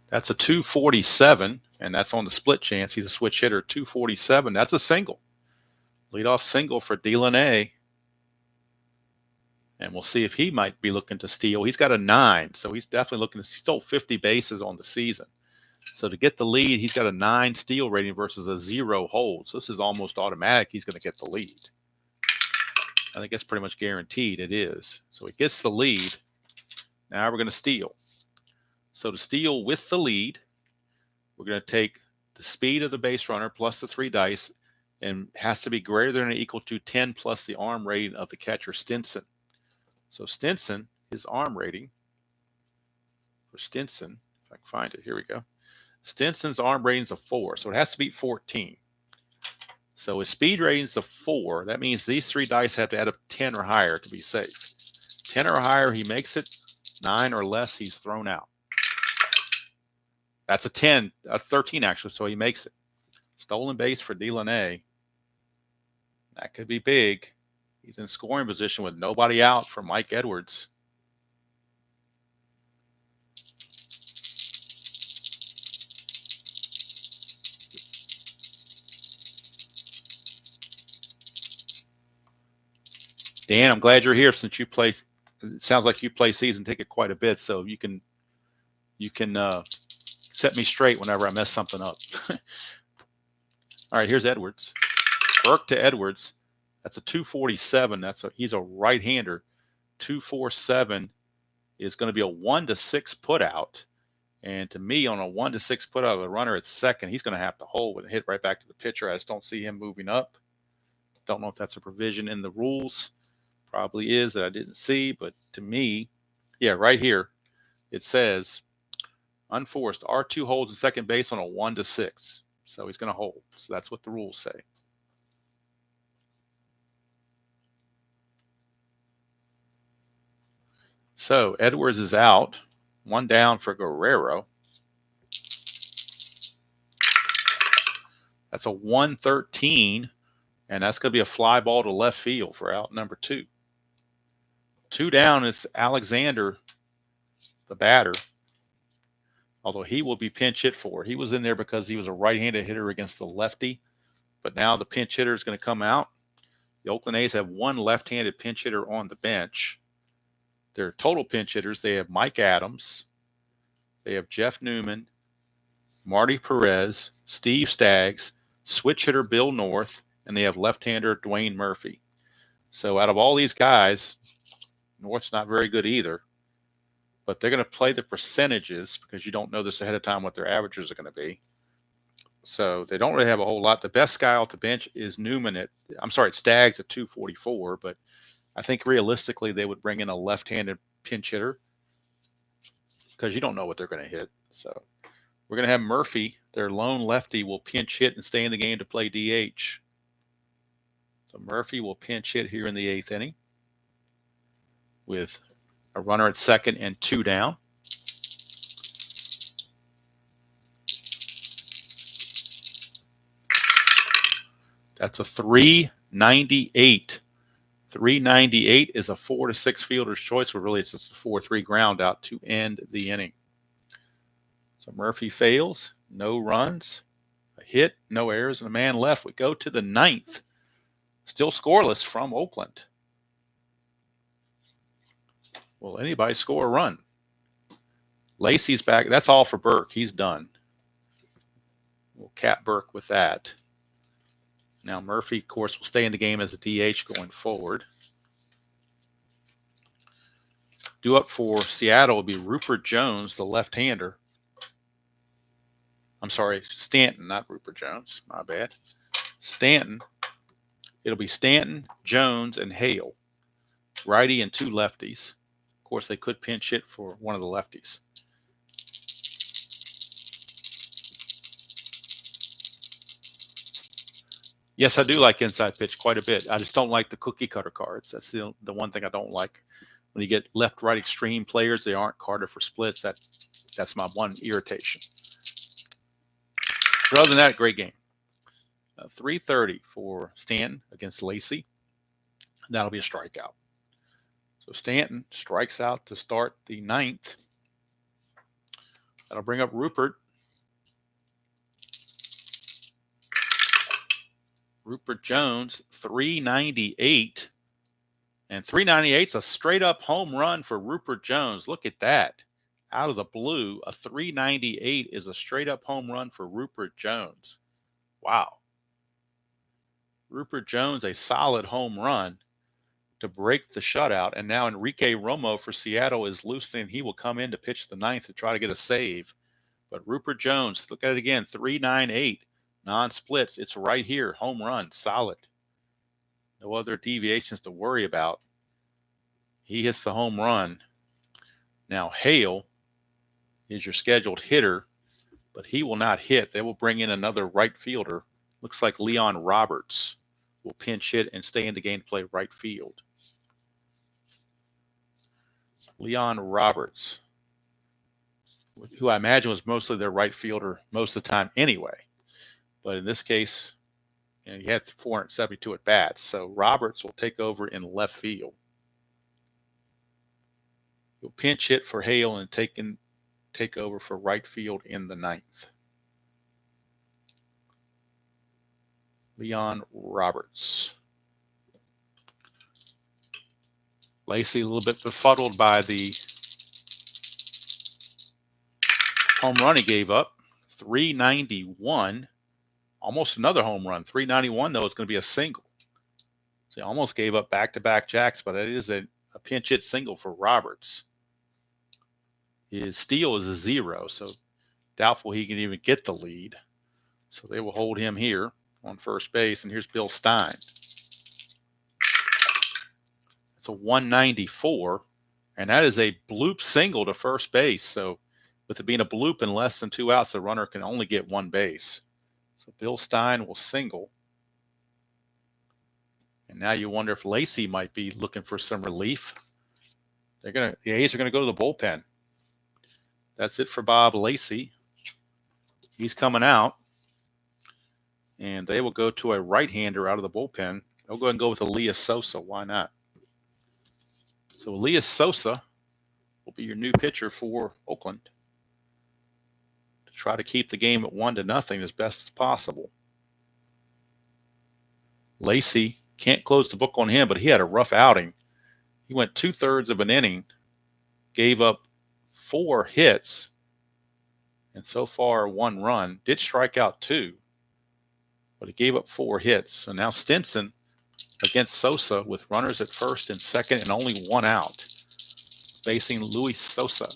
That's a 247, and that's on the split chance. He's a switch hitter, 247. That's a single. Leadoff single for Delaney. And we'll see if he might be looking to steal. He's got a 9, so he's definitely looking to steal 50 bases on the season. So to get the lead, he's got a 9 steal rating versus a 0 hold. So this is almost automatic. He's going to get the lead. I think that's pretty much guaranteed. It is. So he gets the lead. Now we're going to steal. So to steal with the lead, we're going to take the speed of the base runner plus the 3 dice, and has to be greater than or equal to 10 plus the arm rating of the catcher Stinson. So Stinson, his arm rating for Stinson, if I can find it, here we go. Stinson's arm rating is a 4, so it has to beat 14. So his speed rating is a 4. That means these 3 dice have to add up 10 or higher to be safe. 10 or higher, he makes it. 9 or less, he's thrown out. That's a 10, a 13 actually, so he makes it. Stolen base for Delaney. That could be big. He's in scoring position with nobody out for Mike Edwards. Dan, I'm glad you're here since you play. It sounds like you play season ticket quite a bit, so you can set me straight whenever I mess something up. All right, here's Edwards. Burke to Edwards. That's a 247. He's a right-hander. 247 is going to be a 1-6 put out. And to me, on a 1-6 put out of the runner at second, he's going to have to hold with a hit right back to the pitcher. I just don't see him moving up. Don't know if that's a provision in the rules, Probably is that I didn't see, but to me, yeah, right here it says unforced R2 holds in second base on a 1-6. So he's going to hold. So that's what the rules say. So Edwards is out. One down for Guerrero. That's a 113, and that's going to be a fly ball to left field for out number 2. 2 down is Alexander, the batter, although he will be pinch hit for. He was in there because he was a right-handed hitter against the lefty, but now the pinch hitter is going to come out. The Oakland A's have one left-handed pinch hitter on the bench. Their total pinch hitters, they have Mike Adams, they have Jeff Newman, Marty Perez, Steve Staggs, switch hitter Bill North, and they have left-hander Dwayne Murphy. So out of all these guys, North's not very good either, but they're going to play the percentages because you don't know this ahead of time what their averages are going to be. So they don't really have a whole lot. The best guy off the bench is Newman it's Staggs at 244, but I think realistically they would bring in a left-handed pinch hitter because you don't know what they're going to hit. So we're going to have Murphy, their lone lefty, will pinch hit and stay in the game to play DH. So Murphy will pinch hit here in the 8th inning with a runner at second and 2 down. That's a 398. 398 is a 4-6 fielder's choice, but really it's just a 4-3 ground out to end the inning. So Murphy fails, no runs, a hit, no errors, and a man left. We go to the 9th, still scoreless from Oakland. Will anybody score a run? Lacey's back. That's all for Burke. He's done. We'll cap Burke with that. Now Murphy, of course, will stay in the game as a DH going forward. Due up for Seattle will be Rupert Jones, the left-hander. I'm sorry, Stanton, not Rupert Jones. My bad. Stanton. It'll be Stanton, Jones, and Hale. Righty and 2 lefties. Of course, they could pinch hit for one of the lefties. Yes, I do like inside pitch quite a bit. I just don't like the cookie cutter cards. That's the one thing I don't like. When you get left-right extreme players, they aren't carded for splits. That's my one irritation. But other than that, great game. 3:30 for Stanton against Lacey. That'll be a strikeout. So Stanton strikes out to start the 9th. That'll bring up Rupert. Rupert Jones, 398. And 398 is a straight-up home run for Rupert Jones. Look at that. Out of the blue, a 398 is a straight-up home run for Rupert Jones. Wow. Rupert Jones, a solid home run to break the shutout. And now Enrique Romo for Seattle is loosening. He will come in to pitch the 9th to try to get a save. But Rupert Jones, look at it again, 398. Non-splits, it's right here, home run, solid. No other deviations to worry about. He hits the home run. Now Hale is your scheduled hitter, but he will not hit. They will bring in another right fielder. Looks like Leon Roberts will pinch hit and stay in the game to play right field. Leon Roberts, who I imagine was mostly their right fielder most of the time anyway. But in this case, he had 472 at bats. So Roberts will take over in left field. He'll pinch hit for Hale and take over for right field in the 9th. Leon Roberts. Lacey a little bit befuddled by the home run he gave up. 391. Almost another home run. 391, though, is going to be a single. So he almost gave up back-to-back jacks, but that is a pinch hit single for Roberts. His steal is a 0, so doubtful he can even get the lead. So they will hold him here on first base. And here's Bill Stein. It's a 194, and that is a bloop single to first base. So with it being a bloop and less than 2 outs, the runner can only get one base. So Bill Stein will single. And now you wonder if Lacey might be looking for some relief. The A's are gonna go to the bullpen. That's it for Bob Lacey. He's coming out, and they will go to a right-hander out of the bullpen. They'll go ahead and go with Elias Sosa. Why not? So Elias Sosa will be your new pitcher for Oakland to try to keep the game at 1-0 as best as possible. Lacey can't close the book on him, but he had a rough outing. He went 2/3 of an inning, gave up 4 hits, and so far 1 run. Did strike out 2, but he gave up 4 hits. So now Stinson against Sosa with runners at first and second and only 1 out, facing Elias Sosa.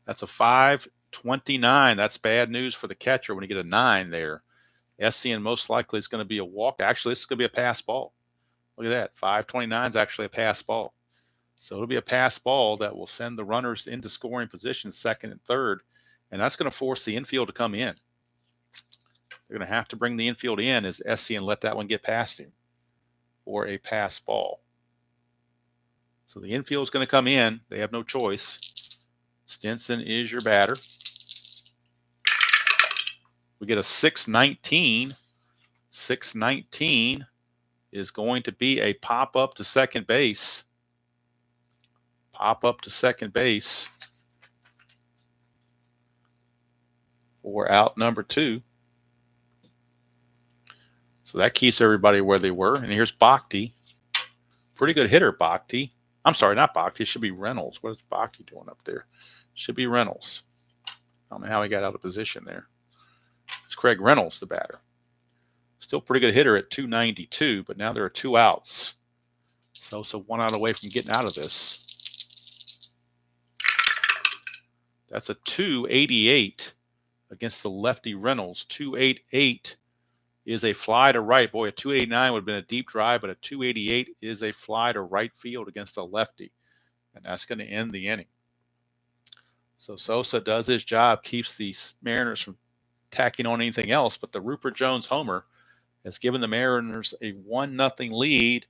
That's a 5-29. That's bad news for the catcher when you get a 9 there. Essien most likely is going to be a walk. Actually, this is going to be a pass ball. Look at that. 5-29 is actually a pass ball. So it'll be a pass ball that will send the runners into scoring position, second and third, and that's going to force the infield to come in. They're going to have to bring the infield in as Essien let that one get past him for a pass ball. So the infield is going to come in. They have no choice. Stinson is your batter. We get a 6-19. 6-19 is going to be a pop-up to second base. Pop-up to second base for out number 2. So that keeps everybody where they were. And here's Bhakti. Pretty good hitter, Bhakti. I'm sorry, not Bhakti. It should be Reynolds. What is Bhakti doing up there? Should be Reynolds. I don't know how he got out of position there. It's Craig Reynolds, the batter. Still pretty good hitter at 292, but now there are 2 outs. So 1 out away from getting out of this. That's a 288 against the lefty Reynolds. 288 is a fly to right. Boy, a 289 would have been a deep drive, but a 288 is a fly to right field against a lefty. And that's going to end the inning. So Sosa does his job, keeps the Mariners from tacking on anything else, but the Rupert Jones homer has given the Mariners a 1-0 lead,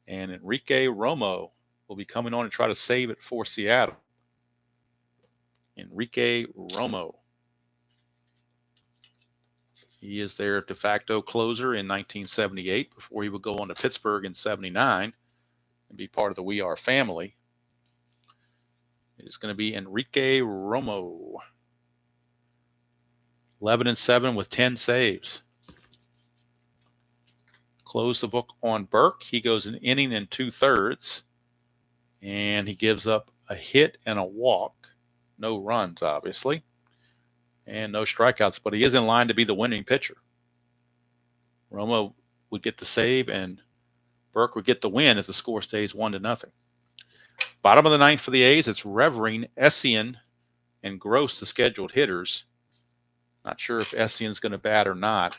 and Enrique Romo will be coming on to try to save it for Seattle. Enrique Romo. He is their de facto closer in 1978 before he would go on to Pittsburgh in 79 and be part of the We Are family. It is going to be Enrique Romo. 11-7 with 10 saves. Close the book on Burke. He goes an inning and 2/3, and he gives up a hit and a walk. No runs, obviously, and no strikeouts, but he is in line to be the winning pitcher. Romo would get the save, and Burke would get the win if the score stays 1-0. Bottom of the 9th for the A's, it's Revering, Essien, and Gross, the scheduled hitters. Not sure if Essien's going to bat or not.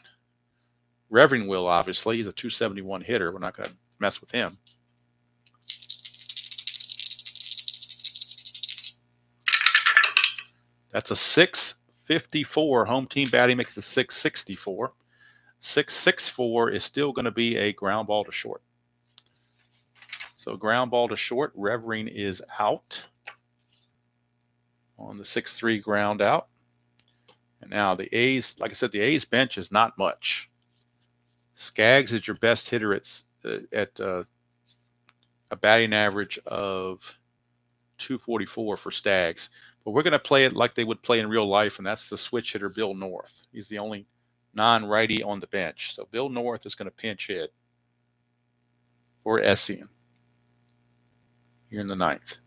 Revering will, obviously. He's a 271 hitter. We're not going to mess with him. That's a 654. Home team batting makes it 664. 664 is still going to be a ground ball to short. So ground ball to short. Revering is out on the 6-3 ground out. And now the A's, like I said, the A's bench is not much. Skaggs is your best hitter at a batting average of 244 for Skaggs. But we're going to play it like they would play in real life, and that's the switch hitter, Bill North. He's the only non-righty on the bench. So Bill North is going to pinch hit for Essien here in the 9th.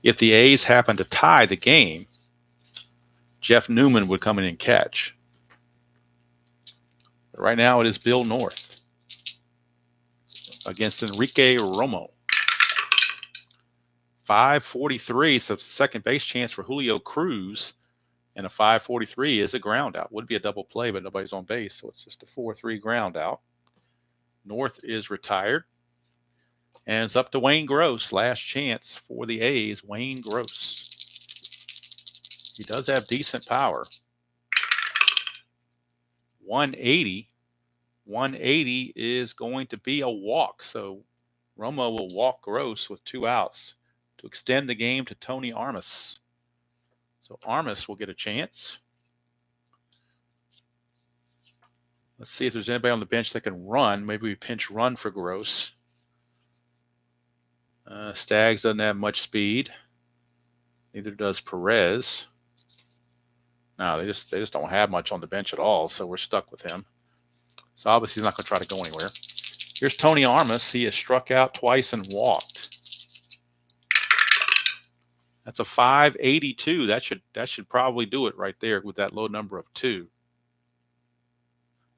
If the A's happen to tie the game, Jeff Newman would come in and catch. But right now it is Bill North against Enrique Romo. 5:43, so it's a second base chance for Julio Cruz. And a 543 is a ground out. Would be a double play, but nobody's on base, so it's just a 4-3 ground out. North is retired. And it's up to Wayne Gross. Last chance for the A's. Wayne Gross. He does have decent power. 180. 180 is going to be a walk. So Romo will walk Gross with 2 outs to extend the game to Tony Armas. So Armas will get a chance. Let's see if there's anybody on the bench that can run. Maybe we pinch run for Gross. Staggs doesn't have much speed. Neither does Perez. No, they just don't have much on the bench at all, so we're stuck with him. So obviously he's not going to try to go anywhere. Here's Tony Armas. He has struck out twice and walked. That's a 582. That should probably do it right there with that low number of 2.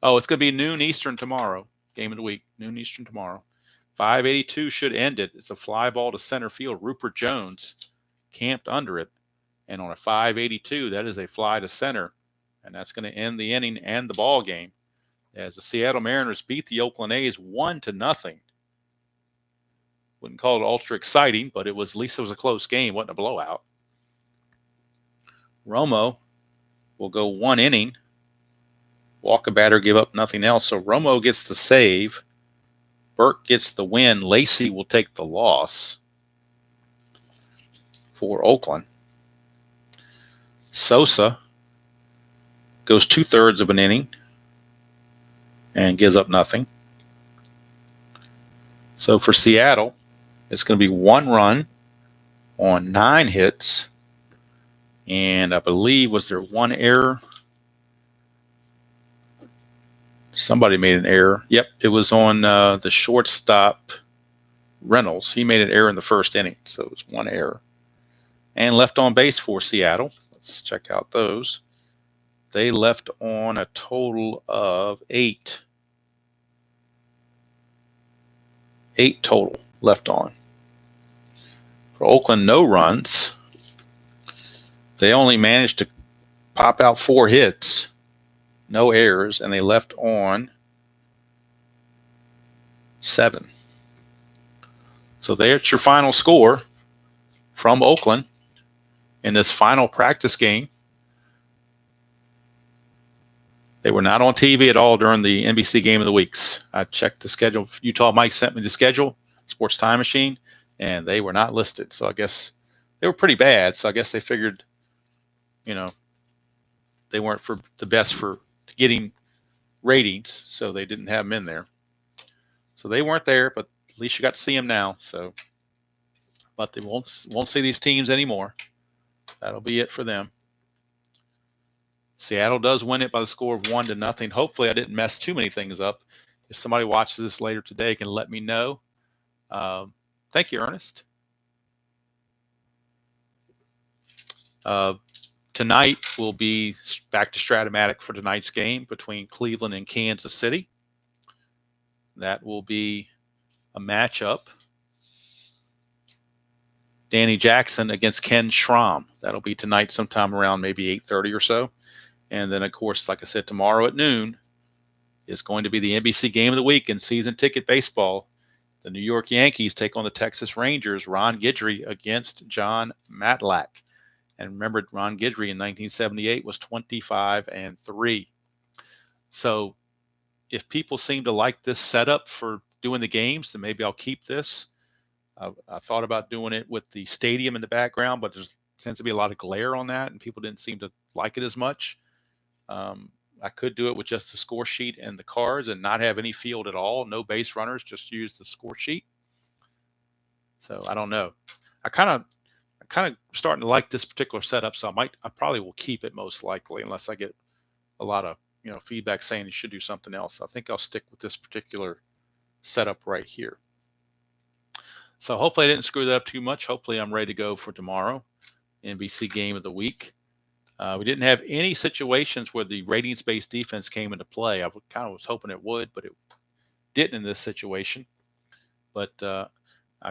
Oh, it's going to be noon Eastern tomorrow. Game of the week, noon Eastern tomorrow. 582 should end it. It's a fly ball to center field. Rupert Jones camped under it. And on a 582, that is a fly to center. And that's going to end the inning and the ball game as the Seattle Mariners beat the Oakland A's 1-0. Wouldn't call it ultra exciting, but at least it was a close game. Wasn't a blowout. Romo will go 1 inning. Walk a batter, give up nothing else. So Romo gets the save. Burke gets the win. Lacey will take the loss for Oakland. Sosa goes 2/3 of an inning and gives up nothing. So for Seattle, it's going to be 1 run on 9 hits. And I believe, was there 1 error? Somebody made an error. Yep, it was on the shortstop, Reynolds. He made an error in the first inning, so it was 1 error. And left on base for Seattle. Let's check out those. They left on a total of 8. 8 total left on. For Oakland, no runs. They only managed to pop out 4 hits, no errors, and they left on 7. So there's your final score from Oakland in this final practice game. They were not on TV at all during the NBC Game of the Weeks. I checked the schedule. Utah Mike sent me the schedule, Sports Time Machine, and they were not listed. So I guess they were pretty bad. So I guess they figured, they weren't for the best for getting ratings, so they didn't have them in there. So they weren't there, but at least you got to see them now. So, but they won't see these teams anymore. That'll be it for them. Seattle does win it by the score of 1-0. Hopefully I didn't mess too many things up. If somebody watches this later today, can let me know. Thank you, Ernest. Tonight will be back to Stratomatic for tonight's game between Cleveland and Kansas City. That will be a matchup. Danny Jackson against Ken Schramm. That'll be tonight sometime around maybe 8:30 or so. And then, of course, like I said, tomorrow at noon is going to be the NBC Game of the Week in season ticket baseball. The New York Yankees take on the Texas Rangers. Ron Guidry against John Matlack. And remember, Ron Guidry in 1978 was 25-3. So if people seem to like this setup for doing the games, then maybe I'll keep this. I thought about doing it with the stadium in the background, but there tends to be a lot of glare on that, and people didn't seem to like it as much. I could do it with just the score sheet and the cards and not have any field at all, no base runners, just use the score sheet. So I don't know. I kind of starting to like this particular setup, so I probably will keep it most likely, unless I get a lot of feedback saying you should do something else. I think I'll stick with this particular setup right here. So hopefully I didn't screw that up too much. Hopefully I'm ready to go for tomorrow, NBC Game of the Week. We didn't have any situations where the ratings-based defense came into play. I kind of was hoping it would, but it didn't in this situation. But I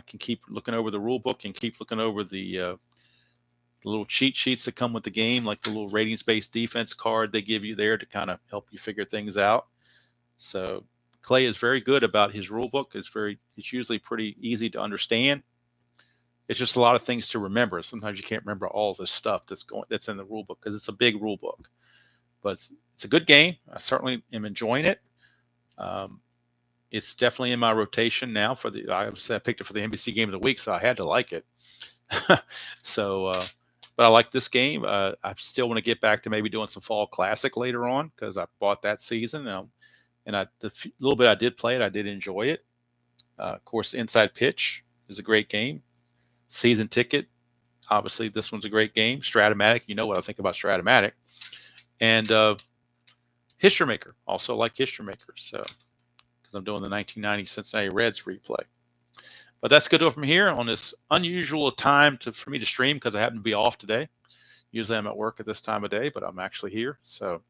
can keep looking over the rule book and keep looking over the the little cheat sheets that come with the game, like the little ratings-based defense card they give you there to kind of help you figure things out. So Clay is very good about his rule book. It's usually pretty easy to understand. It's just a lot of things to remember. Sometimes you can't remember all this stuff that's in the rule book because it's a big rule book. But it's a good game. I certainly am enjoying it. Um, it's definitely in my rotation now I picked it for the NBC game of the week, so I had to like it. so, but I like this game. I still want to get back to maybe doing some fall classic later on because I bought that season. And the little bit I did play it, I did enjoy it. Of course, Inside Pitch is a great game. Season Ticket, obviously, this one's a great game. Stratomatic, you know what I think about Stratomatic. And History Maker, also like History Maker. So, because I'm doing the 1990 Cincinnati Reds replay. But that's good to go from here on this unusual time for me to stream because I happen to be off today. Usually I'm at work at this time of day, but I'm actually here. So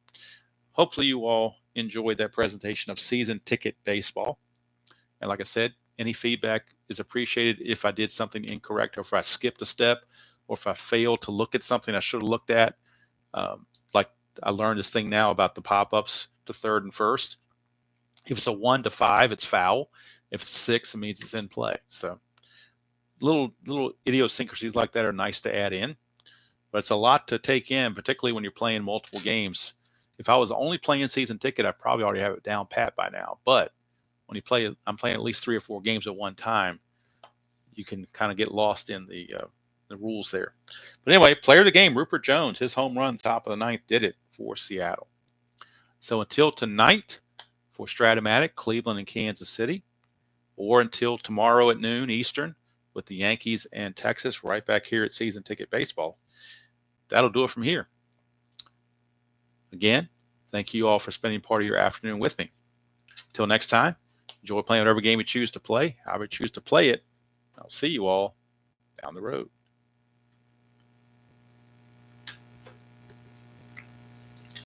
hopefully you all enjoyed that presentation of Season Ticket Baseball. And like I said, any feedback is appreciated if I did something incorrect or if I skipped a step or if I failed to look at something I should have looked at. Like I learned this thing now about the pop-ups to third and first. If it's a 1 to 5, it's foul. If it's 6, it means it's in play. So little idiosyncrasies like that are nice to add in. But it's a lot to take in, particularly when you're playing multiple games. If I was only playing Season Ticket, I probably already have it down pat by now. But when I'm playing at least 3 or 4 games at one time, you can kind of get lost in the rules there. But anyway, player of the game, Rupert Jones, his home run top of the ninth did it for Seattle. So until tonight for Stratomatic, Cleveland and Kansas City, or until tomorrow at noon Eastern with the Yankees and Texas right back here at Season Ticket Baseball, that'll do it from here. Again, thank you all for spending part of your afternoon with me. Until next time, enjoy playing whatever game you choose to play, however you choose to play it. I'll see you all down the road.